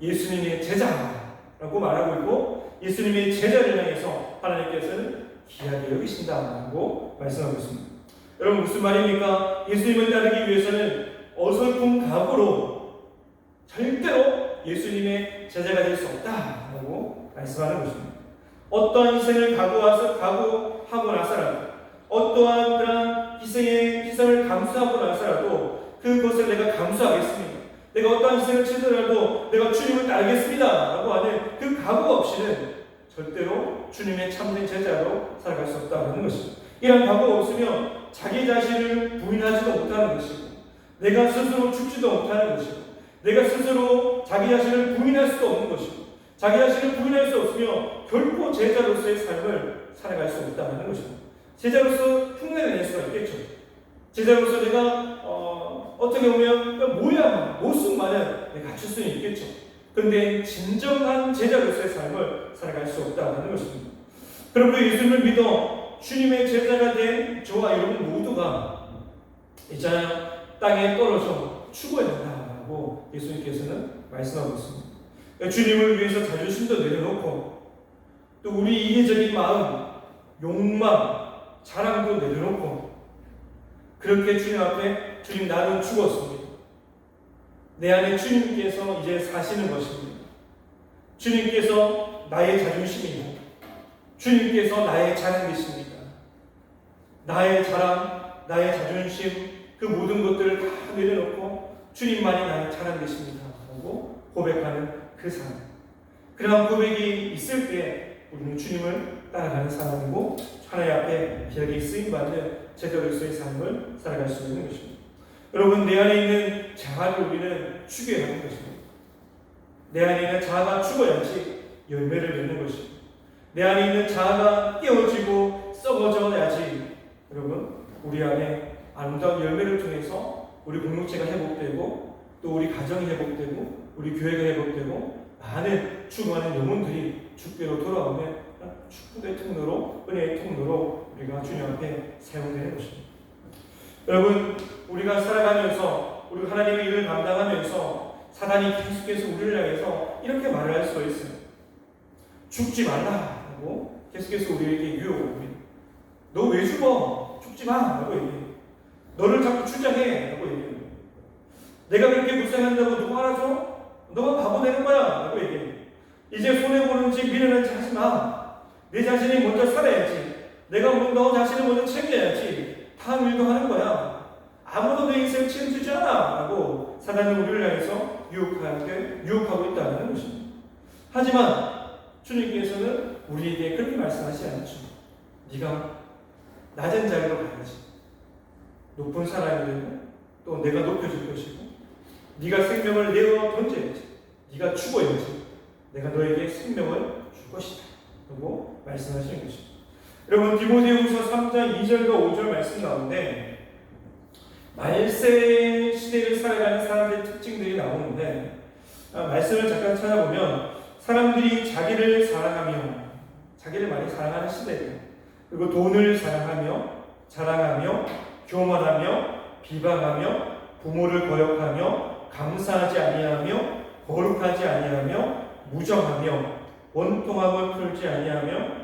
예수님의 제자라고 말하고 있고, 예수님의 제자를 향해서 하나님께서는 귀하게 여기신다고 말씀하고 있습니다. 여러분 무슨 말입니까? 예수님을 따르기 위해서는 어설픈 각오로 절대로 예수님의 제자가 될 수 없다라고 말씀하는 것입니다. 어떠한 희생을 각오하고 나서라도, 어떠한 그런 희생을 감수하고 나서라도 그것을 내가 감수하겠습니다. 내가 어떠한 희생을 치더라도 내가 주님을 따르겠습니다 라고 하는 그 각오 없이는 절대로 주님의 참된 제자로 살아갈 수 없다는 것입니다. 이런 각오가 없으면 자기 자신을 부인하지도 못하는 것이고, 내가 스스로 죽지도 못하는 것이고, 내가 스스로 자기 자신을 부인할 수도 없는 것이고, 자기 자신을 부인할 수 없으며 결코 제자로서의 삶을 살아갈 수 없다는 것입니다. 제자로서 흉내를 낼 수가 있겠죠. 제자로서 내가 어떻게 보면 모습만은 내가 갖출 수는 있겠죠. 근데 진정한 제자로서의 삶을 살아갈 수 없다는 것입니다. 그러므로 예수님을 믿어 주님의 제자가 된 저와 여러분 모두가 있잖아요. 땅에 떨어져 죽어야 된다고 예수님께서는 말씀하고 있습니다. 주님을 위해서 자존심도 내려놓고 또 우리 이기적인 마음, 욕망, 자랑도 내려놓고 그렇게 주님 앞에 주님 나는 죽었습니다. 내 안에 주님께서 이제 사시는 것입니다. 주님께서 나의 자존심이고 주님께서 나의 자랑이십니다. 나의 자랑, 나의 자존심 그 모든 것들을 다 내려놓고 주님만이 나의 자랑 되십니다 하고 고백하는 그 사람. 그러한 고백이 있을 때 우리는 주님을 따라가는 사람이고 하나님 앞에 귀하게 쓰임받는 제자로서의 삶을 살아갈 수 있는 것입니다. 여러분, 내 안에 있는 자아를 우리는 죽여야 하는 것입니다. 내 안에 있는 자아가 죽어야지 열매를 맺는 것입니다. 내 안에 있는 자아가 깨어지고 썩어져야지 여러분 우리 안에 아름다운 열매를 통해서 우리 공동체가 회복되고 또 우리 가정이 회복되고 우리 교회가 회복되고 많은 죽어가는 영혼들이 주께로 돌아오면 축복의 통로로 은혜의 통로로 우리가 주님 앞에 사용되는 것입니다. 여러분, 우리가 살아가면서 우리 하나님의 일을 감당하면서 사단이 계속해서 우리를 향해서 이렇게 말을 할 수가 있어요. 죽지 말라고 계속해서 우리에게 유혹합니다. 너 왜 죽어? 죽지 마! 라고 얘기해요. 너를 자꾸 주장해! 라고 얘기해요. 내가 그렇게 불쌍한다고 누가 알아줘? 너가 바보 되는 거야! 라고 얘기해요. 이제 손해보는지 미련한지 하지 마. 내 자신이 먼저 살아야지. 내가 너 자신을 먼저 챙겨야지. 다음 일도 하는 거야. 아무도 내 인생을 책임지지 않아. 라고 사단이 우리를 향해서 유혹하고 있다는 것입니다. 하지만 주님께서는 우리에게 그렇게 말씀하지 않죠. 네가 낮은 자리로 가야지. 높은 사람이 되고 또 내가 높여줄 것이고 네가 생명을 내어 던져야지. 네가 죽어야지. 내가 너에게 생명을 줄 것이다. 라고 말씀하시는 것입니다. 여러분, 디모데후서 3장 2절과 5절 말씀 가운데 말세 시대를 살아가는 사람들의 특징들이 나오는데 말씀을 잠깐 찾아보면 사람들이 자기를 사랑하며 자기를 많이 사랑하는 시대예요. 그리고 돈을 사랑하며 자랑하며 교만하며 비방하며 부모를 거역하며 감사하지 아니하며 거룩하지 아니하며 무정하며 원통함을 풀지 아니하며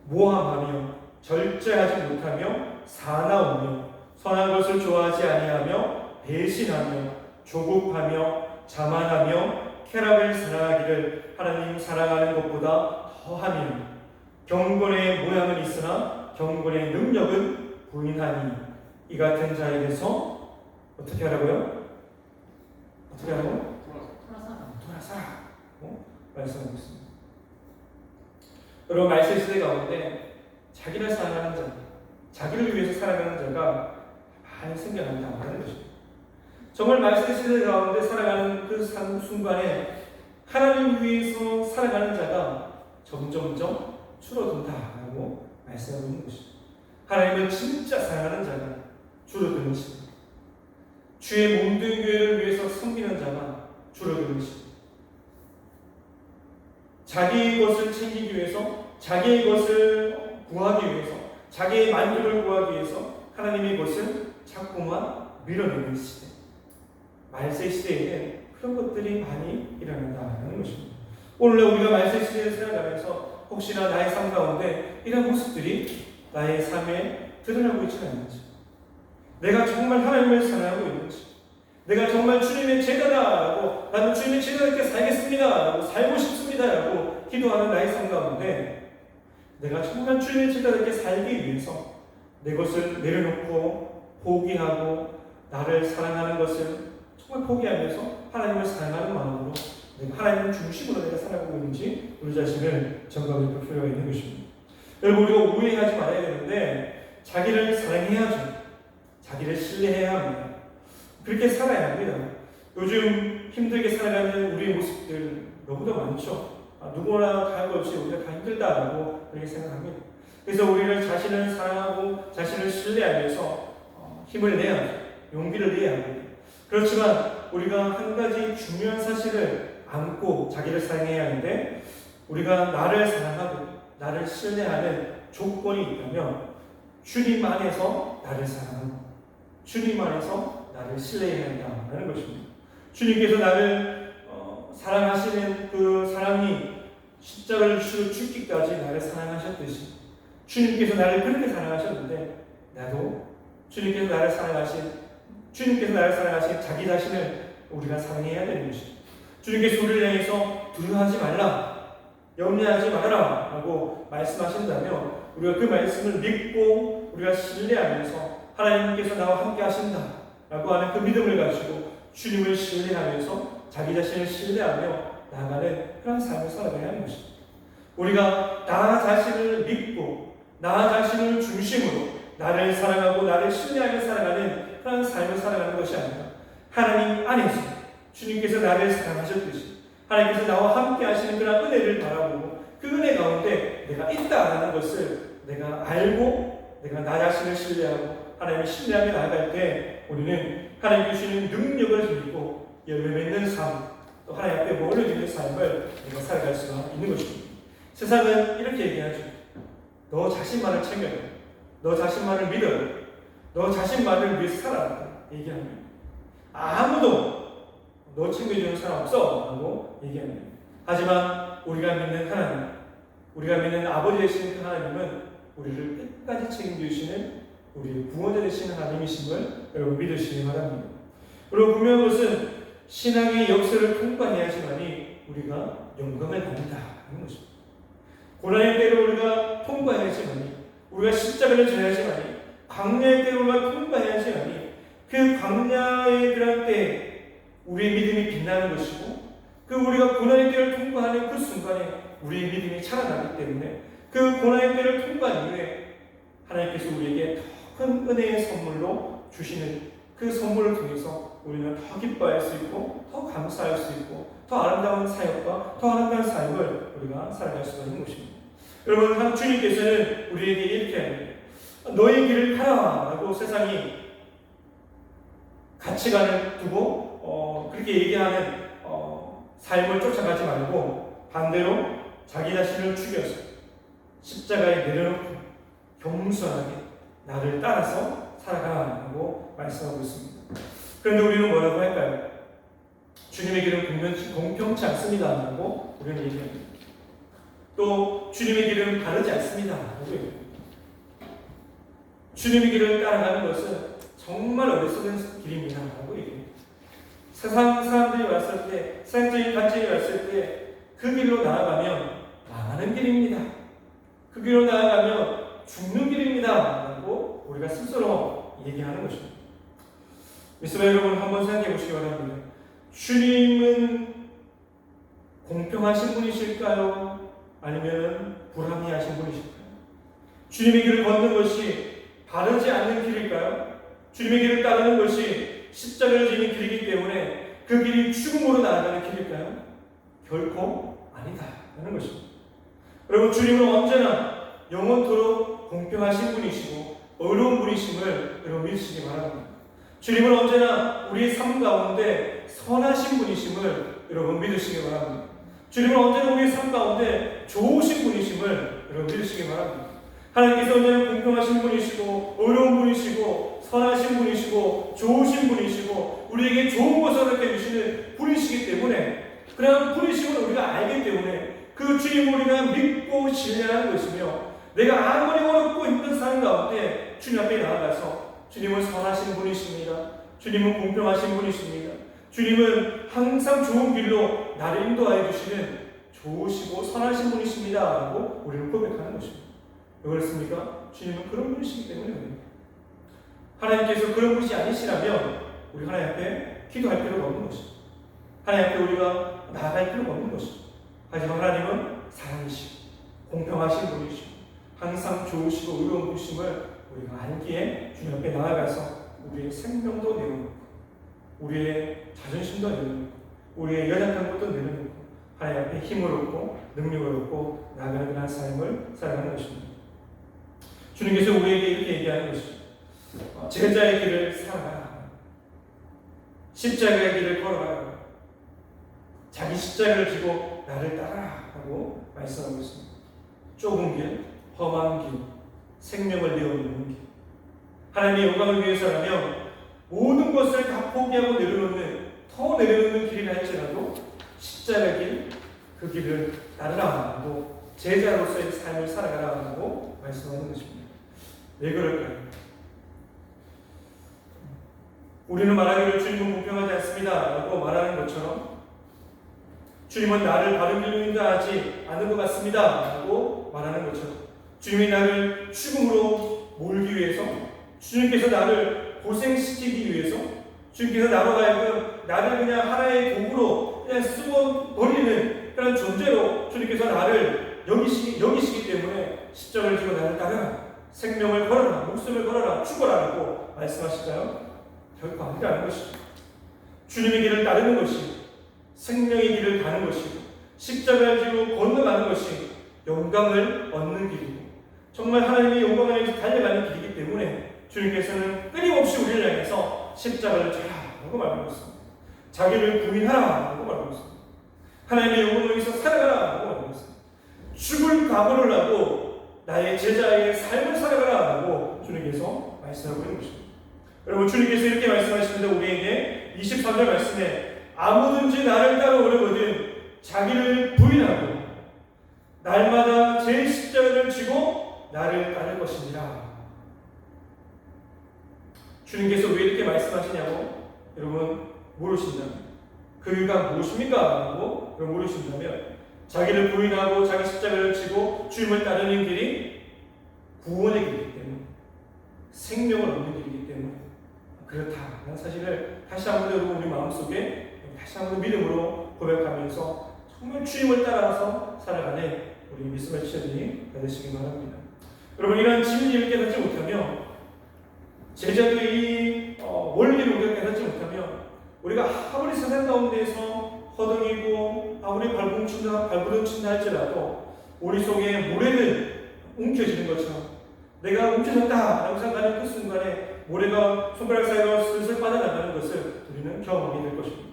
모함하며 절제하지 못하며 사나우며 선한 것을 좋아하지 아니하며 배신하며 조급하며 자만하며 쾌락을 사랑하기를 하나님 사랑하는 것보다 더하며 경건의 모양은 있으나 경건의 능력은 부인하니 이 같은 자에 대해서 어떻게 하라고요? 어떻게 하라고? 돌아서라 말씀하고 있습니다. 여러분, 말세 시대 가운데 자기를 사랑하는 자, 자기를 위해서 살아가는 자가 많이 생겨난다는 것입니다. 정말 말세 시대 가운데 살아가는 그 순간에 하나님을 위해서 살아가는 자가 점점점 줄어든다라고 말씀하고 있는 것입니다. 하나님을 진짜 사랑하는 자가 줄어드는 것입니다. 주의 몸된 교회를 위해서 섬기는 자가 줄어드는 것입니다. 자기의 것을 챙기기 위해서, 자기의 것을 구하기 위해서, 자기의 만족을 구하기 위해서 하나님의 것을 자꾸만 밀어내는 시대. 말세 시대에는 그런 것들이 많이 일어난다는 것입니다. 오늘날 우리가 말세 시대를 살아가면서 혹시나 나의 삶 가운데 이런 모습들이 나의 삶에 드러나고 있지는 않는지, 내가 정말 하나님을 사랑하고 있는지, 내가 정말 주님의 제자다라고 나는 주님의 제자답게 살겠습니다라고 살고 싶습니다라고 기도하는 나의 삶 가운데 내가 정말 주님의 제자답게 살기 위해서 내 것을 내려놓고 포기하고 나를 사랑하는 것을 정말 포기하면서 하나님을 사랑하는 마음으로 내가 하나님 중심으로 내가 살아가고 있는지 우리 자신을 점검해 볼 필요가 있는 것입니다. 여러분, 우리가 오해하지 말아야 되는데 자기를 사랑해야죠. 자기를 신뢰해야 합니다. 그렇게 살아야 합니다. 요즘 힘들게 살아가는 우리의 모습들 너무도 많죠. 누구나 다할 것 없이 우리가 다 힘들다라고 그렇게 생각합니다. 그래서 우리는 자신을 사랑하고 자신을 신뢰하면서 힘을 내야 합니다. 용기를 내야 합니다. 그렇지만 우리가 한 가지 중요한 사실을 안고 자기를 사랑해야 하는데, 우리가 나를 사랑하고 나를 신뢰하는 조건이 있다면 주님 안에서 나를 사랑하고 주님 안에서 나를 신뢰해야 한다는 것입니다. 주님께서 나를 사랑하시는 그 사랑이 십자가를 지고 죽기까지 나를 사랑하셨듯이, 주님께서 나를 그렇게 사랑하셨는데 나도 주님께서 나를 사랑하신 자기 자신을 우리가 사랑해야 되는 것입니다. 주님께서 우리를 향해서 두려워하지 말라, 염려하지 말아라 라고 말씀하신다면 우리가 그 말씀을 믿고 우리가 신뢰하면서 하나님께서 나와 함께 하신다 라고 하는 그 믿음을 가지고 주님을 신뢰하면서 자기 자신을 신뢰하며 나아가는 그런 삶을 살아가야 하는 것입니다. 우리가 나 자신을 믿고 나 자신을 중심으로 나를 사랑하고 나를 신뢰하며 살아가는 그런 삶을 살아가는 것이 아니라 하나님 안에서 주님께서 나를 사랑하셨듯이 하나님께서 나와 함께 하시는 그런 은혜를 바라보고 그 은혜 가운데 내가 있다라는 것을 내가 알고 내가 나 자신을 신뢰하고 하나님을 신뢰하며 나아갈 때 우리는 하나님 주시는 능력을 힘입고 열매 맺는 삶, 또 하나님 앞에 멀어지는 삶을 내가 살아갈 수가 있는 것입니다. 세상은 이렇게 얘기하죠. 너 자신만을 챙겨라. 너 자신만을 믿어라. 너 자신만을 위해서 살아라. 얘기합니다. 아무도 너 챙겨주는 사람 없어 라고 얘기합니다. 하지만 우리가 믿는 하나님, 우리가 믿는 아버지 되시는 그 하나님은 우리를 끝까지 책임지시는 우리의 구원자 되시는 하나님이심을 여러분 믿으시기 바랍니다. 그리고 분명한 것은 신앙의 역사를 통과해야지만이 우리가 영광을 받는다 하는 것입니다. 고난의 때를 우리가 통과해야지만이, 우리가 십자가를 져야지만이, 광야의 때를 우리가 통과해야지만이 그 광야의 그런 때 우리의 믿음이 빛나는 것이고, 그 우리가 고난의 때를 통과하는 그 순간에 우리의 믿음이 자라나기 때문에 그 고난의 때를 통과한 이후에 하나님께서 우리에게 더 큰 은혜의 선물로 주시는 그 선물을 통해서 우리는 더 기뻐할 수 있고 더 감사할 수 있고 더 아름다운 사역과 더 아름다운 삶을 우리가 살아갈 수가 있는 것입니다. 여러분, 주님께서는 우리에게 이렇게 합니다. 너의 길을 가라 라고 세상이 가치관을 두고 그렇게 얘기하는 삶을 쫓아가지 말고 반대로 자기 자신을 죽여서 십자가에 내려놓고 겸손하게 나를 따라서 살아가라고 말씀하고 있습니다. 그런데 우리는 뭐라고 할까요? 주님의 길은 공평치 않습니다 라고 우리는 얘기합니다. 또 주님의 길은 바르지 않습니다 라고 얘기합니다. 주님의 길을 따라가는 것은 정말 어리석은 길입니다 라고 얘기합니다. 세상 사람들이 왔을 때, 세상적인 가치가 왔을 때 그 길로 나아가면 망하는 길입니다. 그 길로 나아가면 죽는 길입니다 라고 우리가 스스로 얘기하는 것입니다. 미스터 여러분, 한번 생각해 보시기 바랍니다. 주님은 공평하신 분이실까요? 아니면 불합리하신 분이실까요? 주님의 길을 걷는 것이 바르지 않는 길일까요? 주님의 길을 따르는 것이 십자가를 지는 길이기 때문에 그 길이 죽음으로 나아가는 길일까요? 결코 아니다 하는 것입니다. 여러분, 주님은 언제나 영원토록 공평하신 분이시고 어려운 분이심을 여러분 믿으시기 바랍니다. 주님은 언제나 우리의 삶 가운데 선하신 분이심을 여러분 믿으시기 바랍니다. 주님은 언제나 우리의 삶 가운데 좋으신 분이심을 여러분 믿으시기 바랍니다. 하나님께서 언제나 공평하신 분이시고 어려운 분이시고 선하신 분이시고 좋으신 분이시고 우리에게 좋은 것을 허락해 주시는 분이시기 때문에, 그런 분이심을 우리가 알기 때문에 그 주님을 우리가 믿고 신뢰하는 것이며, 내가 아무리 어렵고 힘든 삶 가운데 주님 앞에 나아가서 주님은 선하신 분이십니다. 주님은 공평하신 분이십니다. 주님은 항상 좋은 길로 나를 인도하여 주시는 좋으시고 선하신 분이십니다 라고 우리는 고백하는 것입니다. 왜 그렇습니까? 주님은 그런 분이시기 때문에 그래요. 하나님께서 그런 분이 아니시라면 우리 하나님 앞에 기도할 필요가 없는 것입니다. 하나님 앞에 우리가 나아갈 필요가 없는 것입니다. 하지만 하나님은 사랑이시고 공평하신 분이시고 항상 좋으시고 의로운 분이심을 우리가 알기에 주님 앞에 나아가서 우리의 생명도 내려놓고 우리의 자존심도 내려놓고 우리의 연약한 것도 내려놓고 하나님 앞에 힘을 얻고 능력을 얻고 나아가는 그런 삶을 살아가는 것입니다. 주님께서 우리에게 이렇게 얘기하는 것입니다. 제자의 길을 살아가라. 십자가의 길을 걸어가라. 자기 십자가를 지고 나를 따라라 하고 말씀하고 있습니다. 좁은 길, 험한 길, 생명을 내어놓는 길. 하나님의 영광을 위해서라면 모든 것을 다 포기하고 내려놓는, 더 내려놓는 길이라 할지라도 십자가 길, 그 길을 따르라 하고 제자로서의 삶을 살아가라 하고 말씀하는 것입니다. 왜 그럴까요? 우리는 말하기를 주님은 공평하지 않습니다 라고 말하는 것처럼 주님은 나를 바른 길로 인도하지 않는 것 같습니다 라고 말하는 것처럼 주님이 나를 죽음으로 몰기 위해서, 주님께서 나를 고생시키기 위해서, 주님께서 나로 하여금 나를 그냥 하나의 도구로 그냥 쓰고 버리는 그런 존재로 주님께서 나를 여기시기 때문에 십자가를 지고 나를 따라 생명을 걸어라, 목숨을 걸어라, 죽어라 라고 말씀하실까요? 결코 아니라는 것이죠. 주님의 길을 따르는 것이 생명의 길을 가는 것이고 십자가를 지고 건너가는 것이 영광을 얻는 길이고 정말 하나님의 영광을 위해서 달려가는 길이기 때문에 주님께서는 끊임없이 우리를 향해서 십자가를 져라 라고 말하고 있습니다. 자기를 부인하라 라고 말하고 있습니다. 하나님의 영광을 위해서 살아가라 라고 말하고 있습니다. 죽을 각오를 하고 나의 제자의 삶을 살아가라 라고 주님께서 말씀하고 있는 것입니다. 여러분, 주님께서 이렇게 말씀하십니다. 우리에게 23절 말씀에 아무든지 나를 따라오려거든 자기를 부인하고 날마다 제 십자가를 지고 나를 따를 것이니라. 주님께서 왜 이렇게 말씀하시냐고 여러분 모르신다면, 그 이유가 무엇입니까? 라고 모르신다면 자기를 부인하고 자기 십자가를 지고 주님을 따르는 길이 구원의 길이기 때문에, 생명을 얻는 길이기 때문에 그렇다는 사실을 다시 한번 여러분 우리 마음속에 다시 한번 믿음으로 고백하면서 정말 주님을 따라서 살아가는 우리 믿음의 지체들이 되시기 바랍니다. 여러분, 이런 진리를 깨닫지 못하면, 제자들의 이 원리를 우리가 깨닫지 못하면 우리가 아무리 세상 가운데에서 허둥이고 아무리 발부둥친다 할지라도 우리 속에 모래는 움켜쥐는 것처럼 내가 움켜졌다 라고 생각하는 그 순간에 모래가 손가락 사이로 슬슬 빠져나가는 것을 우리는 경험하게 될 것입니다.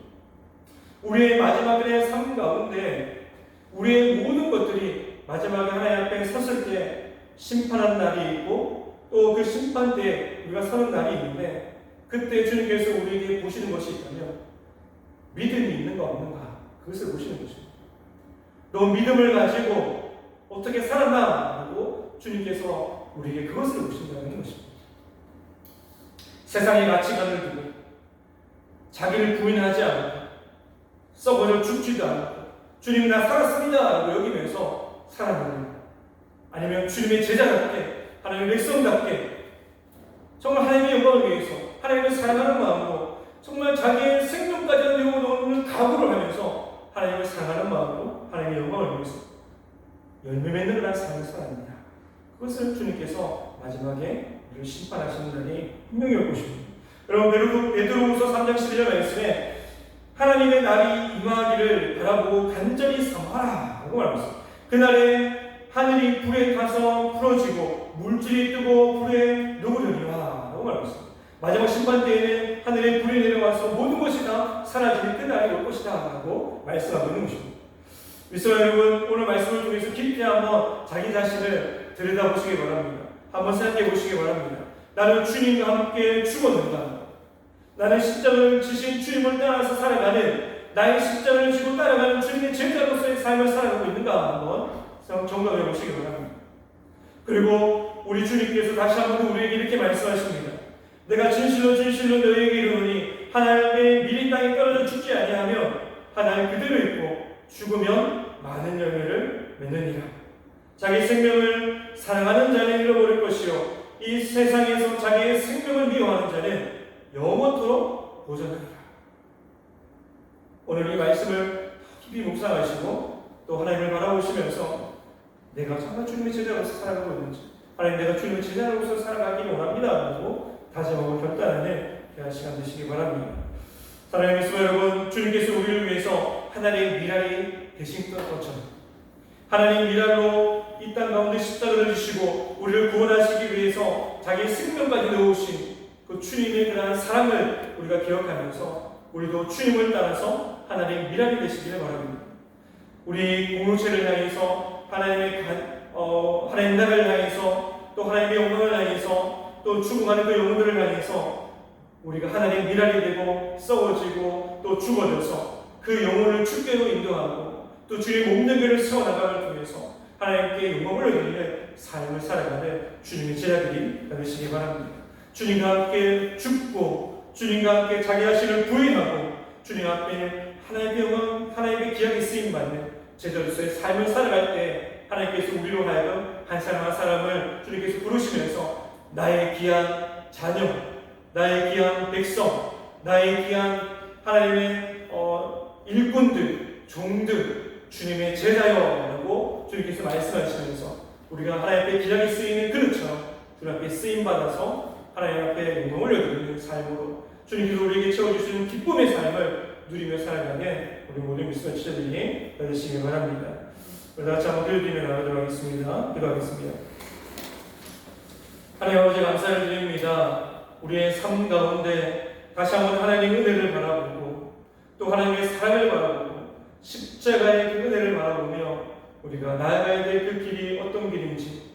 우리의 마지막의 삶 가운데 우리의 모든 것들이 마지막에 하나님 앞에 섰을 때 심판하는 날이 있고 또 그 심판 때 우리가 서는 날이 있는데, 그때 주님께서 우리에게 보시는 것이 있다면 믿음이 있는가 없는가 그것을 보시는 것입니다. 너 믿음을 가지고 어떻게 살았나 하고 주님께서 우리에게 그것을 보신다는 것입니다. 세상의 가치관을 두고 자기를 부인하지 않고 썩어져 죽지도 않고 주님이 나 살았습니다 라고 여기면서 살아가는, 아니면 주님의 제자답게 하나님의 백성답게 정말 하나님의 영광을 위해서 하나님을 사랑하는 마음으로 정말 자기의 생명까지 내어놓는 각오를 하면서 하나님을 사랑하는 마음으로 하나님의 영광을 위해서 열매 맺는 그런 삶을 살아갑니다. 그것을 주님께서 마지막에 우리를 심판하시는 날이 분명히 올 것입니다. 여러분, 베드로후서 3장 11절 말씀에 하나님의 날이 임하기를 바라보고 간절히 사모하라 라고 말하고 있습니다. 그날에 하늘이 불에 타서 풀어지고 물질이 뜨고 불에 녹으려니와 라고 말하고 있습니다. 마지막 심판 때에는 하늘에 불이 내려와서 모든 것이 다 사라지는 그 날이 올 것이다 라고 말씀하고 있는 것입니다. 믿음의 여러분, 오늘 말씀을 통해서 깊이 한번 자기 자신을 들여다보시기 바랍니다. 한번 생각해 보시기 바랍니다. 나는 주님과 함께 죽었는가? 나는 십자가를 지신 주님을 따라서 살아가는, 나의 십자가를 지고 따라가는 주님의 제자로서의 삶을 살아가고 있는가? 한번 점검해 보시기 바랍니다. 그리고 우리 주님께서 다시 한번 우리에게 이렇게 말씀하십니다. 내가 진실로 진실로 너희에게 이르노니 하나님의 미리 땅에 떨어져 죽지 아니하면 하나님 그대로 있고 죽으면 많은 열매를 맺느니라. 자기 생명을 사랑하는 자는 잃어버릴 것이요 이 세상에서 자기의 생명을 미워하는 자는 영원토록 보존하리라. 오늘 이 말씀을 깊이 묵상하시고 또 하나님을 바라보시면서 내가 정말 주님의 제자로서 살아가고 있는지, 하나님 내가 주님의 제자로서 살아가기를 원합니다 라고 다짐하고 결단하는 귀한 시간 되시기 바랍니다. 사랑하는 믿음 여러분, 주님께서 우리를 위해서 하나님의 미랄이 되신 것처럼 하나님 미랄로 이 땅 가운데 십자가를 지시고 우리를 구원하시기 위해서 자기의 생명까지 넣으신 그 주님의 그러한 사랑을 우리가 기억하면서 우리도 주님을 따라서 하나님 미랄이 되시기를 바랍니다. 우리 공동체를 향해서 하나님 나라를 향해서 또 하나님의 영광을 향해서 또 죽어가는 그 영혼들을 향해서 우리가 하나님 미랄이 되고 썩어지고 또 죽어져서 그 영혼을 주께로 인도하고 또 주의 몸되기를 세워나가를 통해서 하나님께 영광을 올리는 삶을 살아가는 주님의 제자들이 되시기 바랍니다. 주님과 함께 죽고 주님과 함께 자기 자신을 부인하고 주님 앞에 하나님의 영광, 하나님의 기약이 쓰임받는 제자로서의 삶을 살아갈 때 하나님께서 우리로 하여금 한 사람 한 사람을 주님께서 부르시면서 나의 귀한 자녀, 나의 귀한 백성, 나의 귀한 하나님의 일꾼들, 종들, 주님의 제자여라고 주님께서 말씀하시면서 우리가 하나님 앞에 기약이 쓰이는 그릇처럼 주님 앞에 쓰임받아서 하나님 앞에 영광을 올려드리는 삶으로 주님께서 우리에게 채워주시는 기쁨의 삶을 누리며 살아가는 우리 모든 믿음의 지체들이 되시기 바랍니다. 우리 같이 한번 기도드리며 나가도록 하겠습니다. 기도하겠습니다. 하나님 아버지 감사를 드립니다. 우리의 삶 가운데 다시 한번 하나님의 은혜를 바라보고 또 하나님의 사랑을 바라보고 십자가의 그 은혜를 바라보며 우리가 나아가야 될 그 길이 어떤 길인지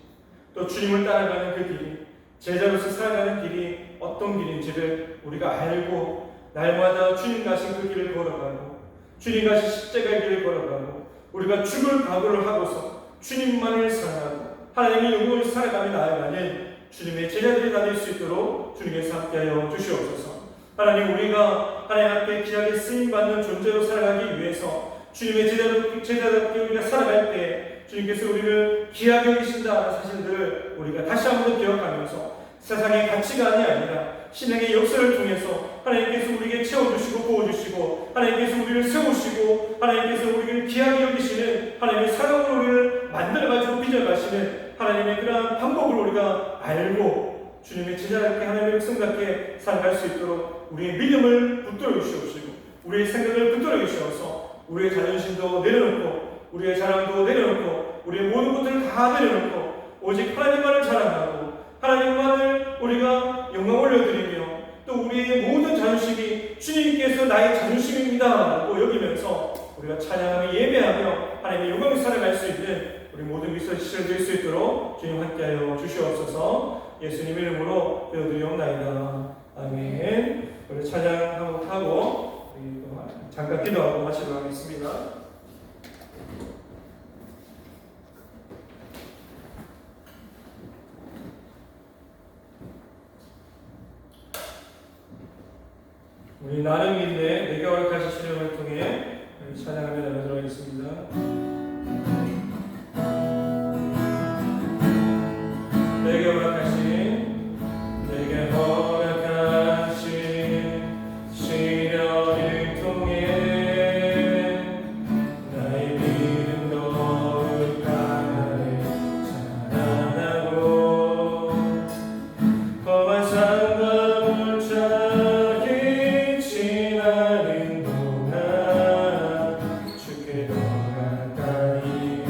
또 주님을 따라가는 그 길이 제자로서 살아가는 길이 어떤 길인지를 우리가 알고 날마다 주님 가신 그 길을 걸어가고 주님 가신 십자가의 길을 걸어가고 우리가 죽을 각오를 하고서 주님만을 사랑하고 하나님의 영광을 살아가며 나아가는 주님의 제자들이 다 될 수 있도록 주님께서 함께하여 주시옵소서. 하나님 우리가 하나님 앞에 귀하게 쓰임받는 존재로 살아가기 위해서 주님의 제자답게 우리가 살아갈 때 주님께서 우리를 귀하게 여기신다는 사실들을 우리가 다시 한번 기억하면서 세상의 가치관이 아니라 신앙의 역사를 통해서 하나님께서 우리에게 채워주시고 부어주시고 하나님께서 우리를 세우시고 하나님께서 우리를 귀하게 여기시는 하나님의 사랑으로 우리를 만들어가지고 빚어가시는 하나님의 그러한 방법을 우리가 알고 주님의 제자답게 하나님의 백성답게 살아갈 수 있도록 우리의 믿음을 붙들어 주시옵시고 우리의 생각을 붙들어 주시어서 우리의 자존심도 내려놓고 우리의 자랑도 내려놓고 우리의 모든 것들을 다 내려놓고 오직 하나님만을 자랑하고 하나님만을 우리가 영광 올려드리며 또 우리의 모든 자존심이 주님께서 나의 자존심입니다 라고 여기면서 우리가 찬양하며 예배하며 하나님의 영광을 살아갈 수 있는 우리 모든 미소의 시절 될 수 있도록 주님 함께하여 주시옵소서. 예수님 이름으로 기도드리옵나이다. 아멘. 우리 찬양 한번 하고 잠깐 기도하고 마치도록 하겠습니다. 우리 나는 믿네 내게 허락하신 시련을 통해 찬양하며 나가도록 하겠습니다. 내게 허락하신 시련을 통해 나의 믿음 더욱 강하게 자라나고 험한 산과 물자기 지나는 동안 주께 더 가까이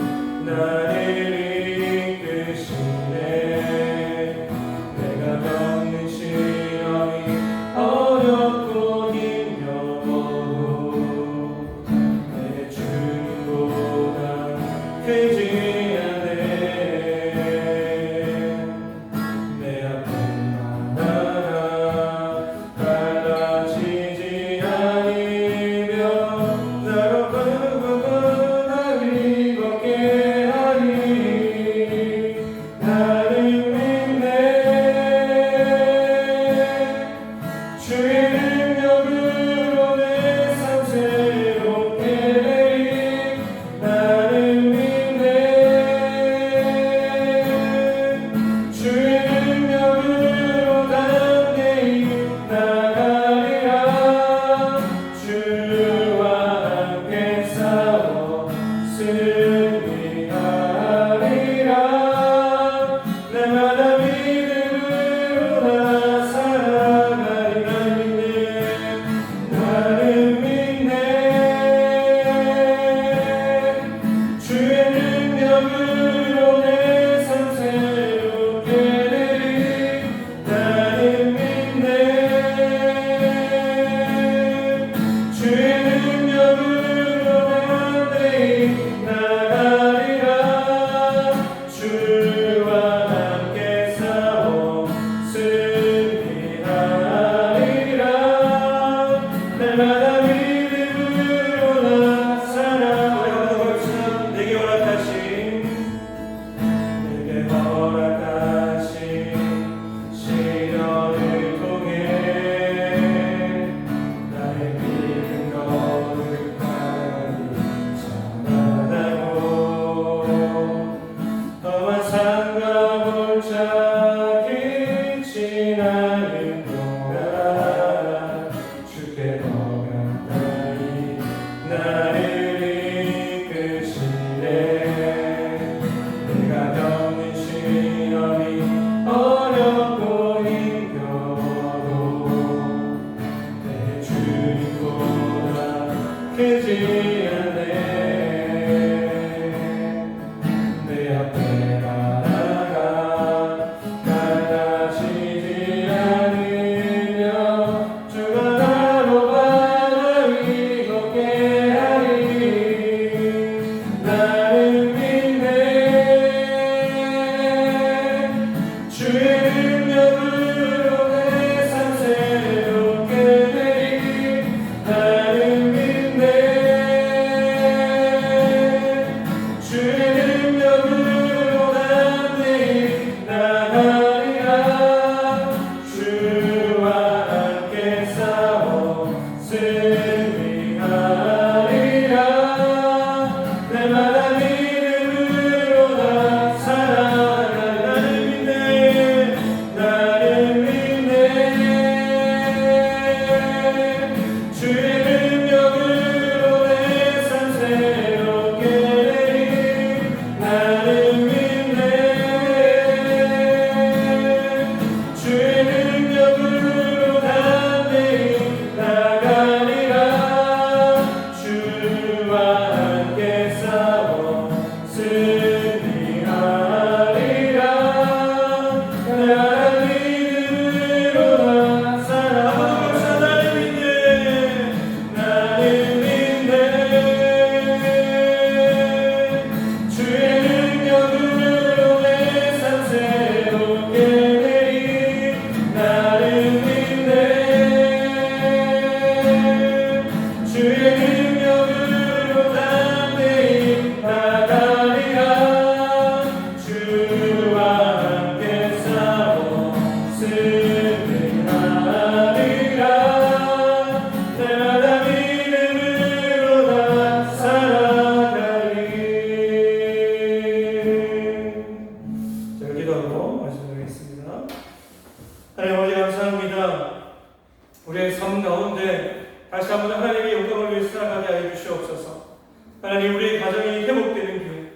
우리의 삶 가운데 다시 한번 하나님의 영광을 위해 살아가게 하여 주시옵소서. 하나님, 우리의 가정이 회복되는 길,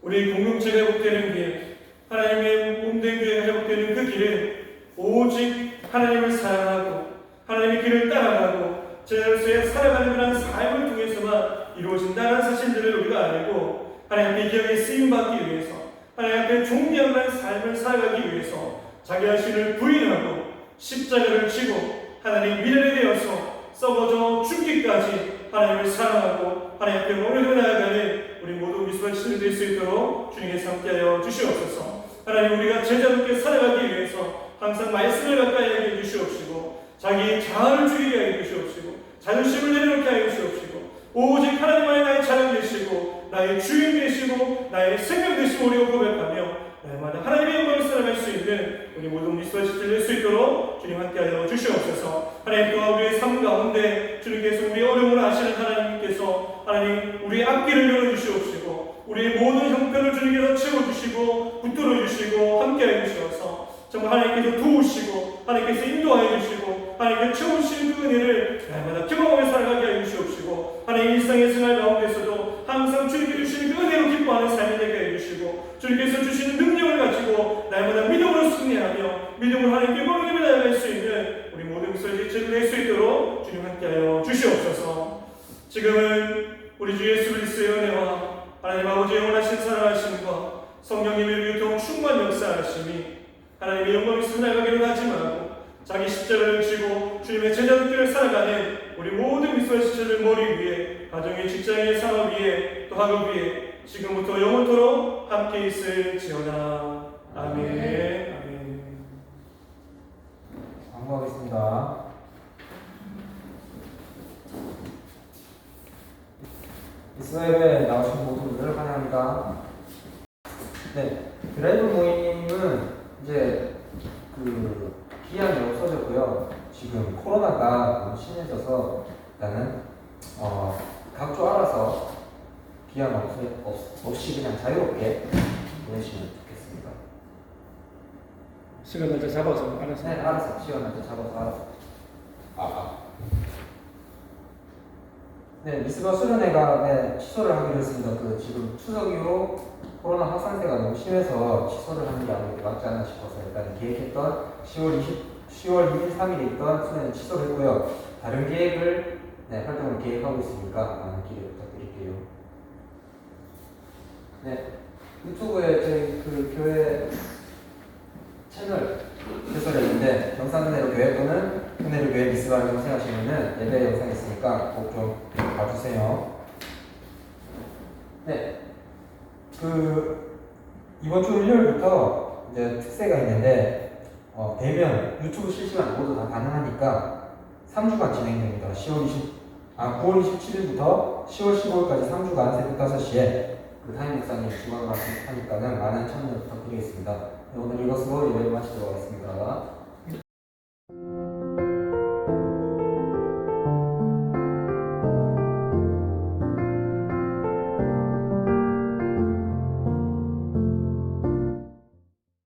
우리 공동체가 회복되는 길, 하나님의 몸된 교회가 회복되는 그 길을 오직 하나님을 사랑하고 하나님의 길을 따라가고 제자로서의 살아가는 그런 삶을 통해서만 이루어진다는 사실들을 우리가 알고 하나님 앞에 기억에 쓰임받기 위해서, 하나님 앞에 존귀한 삶을 살아가기 위해서 자기 자신을 부인하고 십자가를 지고 하나님 미련에 대해서 썩어져 죽기까지 하나님을 사랑하고 하나님 앞에 오늘도 나아가는 우리 모두 미수와 친구들 될 수 있도록 주님께서 함께하여 주시옵소서. 하나님, 우리가 제자롭게 살아가기 위해서 항상 말씀을 가까이 하게 해주시옵시고 자기 자아를 죽이게 하여 주시옵시고 자존심을 내려놓게 하여 주시옵시고 오직 하나님만이 나의 자랑 되시고 나의 주인 되시고 나의 생명 되시고 우리가 고백하며 날마다 하나님의 영광을 살아갈 수 있는 우리 모든 미수와 친구들 될 수 있도록 주님 함께하여 주시옵소서. 하나님, 또한 우리의 삶 가운데 주님께서 우리의 어려움을 아시는 하나님께서 하나님 우리의 앞길을 열어주시옵시고 우리의 모든 형편을 주님께서 채워주시고 붙들어 주시고 함께하여 주시옵소서. 정말 하나님께서 도우시고 하나님께서 인도하여 주시고 하나님께서 채우시는 그 은혜를 날마다 경험하며 살아가게 하여 주시옵시고 하나님 일상의 생활 가운데서도 항상 주님께 주시는 그 은혜로 기뻐하는 삶이 되게 해 주시고 주님께서 주시는 능력을 가지고 날마다 믿음으로 승리하며 믿음으로 하나님께 영광을 나아갈 수 있는 우리 모든 것을 제출될 수 있도록 주님 함께하여 주시옵소서. 지금은 우리 주 예수 그리스도의 은혜와 하나님 아버지의 영원하신 사랑하심과 성령님의 유통 충만 역사하심이 하나님의 영광을 살아가기를 하지 말고 자기 십자가를 지고 주님의 제자들을 살아가는 우리 모든 미수와 지체를 머리 위에 가정의 직장의 산업 위에 또 학업 위에 지금부터 영원토록 함께 있을지어다. 아멘. 아멘. 반갑습니다. 이스라엘에 나오신 모두를 환영합니다. 네, 드라이브 모임은 이제 기한이 없어졌고요. 지금 코로나가 너무 심해져서 일단은 각주 알아서 기한 없이 그냥 자유롭게 보내시면 좋겠습니다. 시간 날짜 잡아서 알아서. 네, 알아서 시간 날짜 잡아서 알아서. 네, 미스바 수련회가 취소를 하기로 했습니다. 지금 추석 이후 코로나 확산세가 너무 심해서 취소를 하는 게 아무래도 맞지 않나 싶어서 일단 계획했던 10월 2일, 3일에 있던 수련회 취소를 했고요. 다른 활동을 계획하고 있으니까 많은 기대 부탁드릴게요. 네, 유튜브에 저희 교회 채널 개설했는데 경상은혜로 교회 또는 은혜로 교회 미스바를 검색하시면은 예배 영상이 있으니까 꼭 좀 봐주세요. 네, 이번 주 일요일부터 이제 특세가 있는데 대면 유튜브 실시간 모두 다 가능하니까 3주간 진행됩니다. 9월 27일부터 10월 15일까지 3주간 새벽 5시에 타임 목사님 주관을 하니까는 많은 참여 부탁드리겠습니다. 오늘 이것으로 예배를 마치도록 하겠습니다.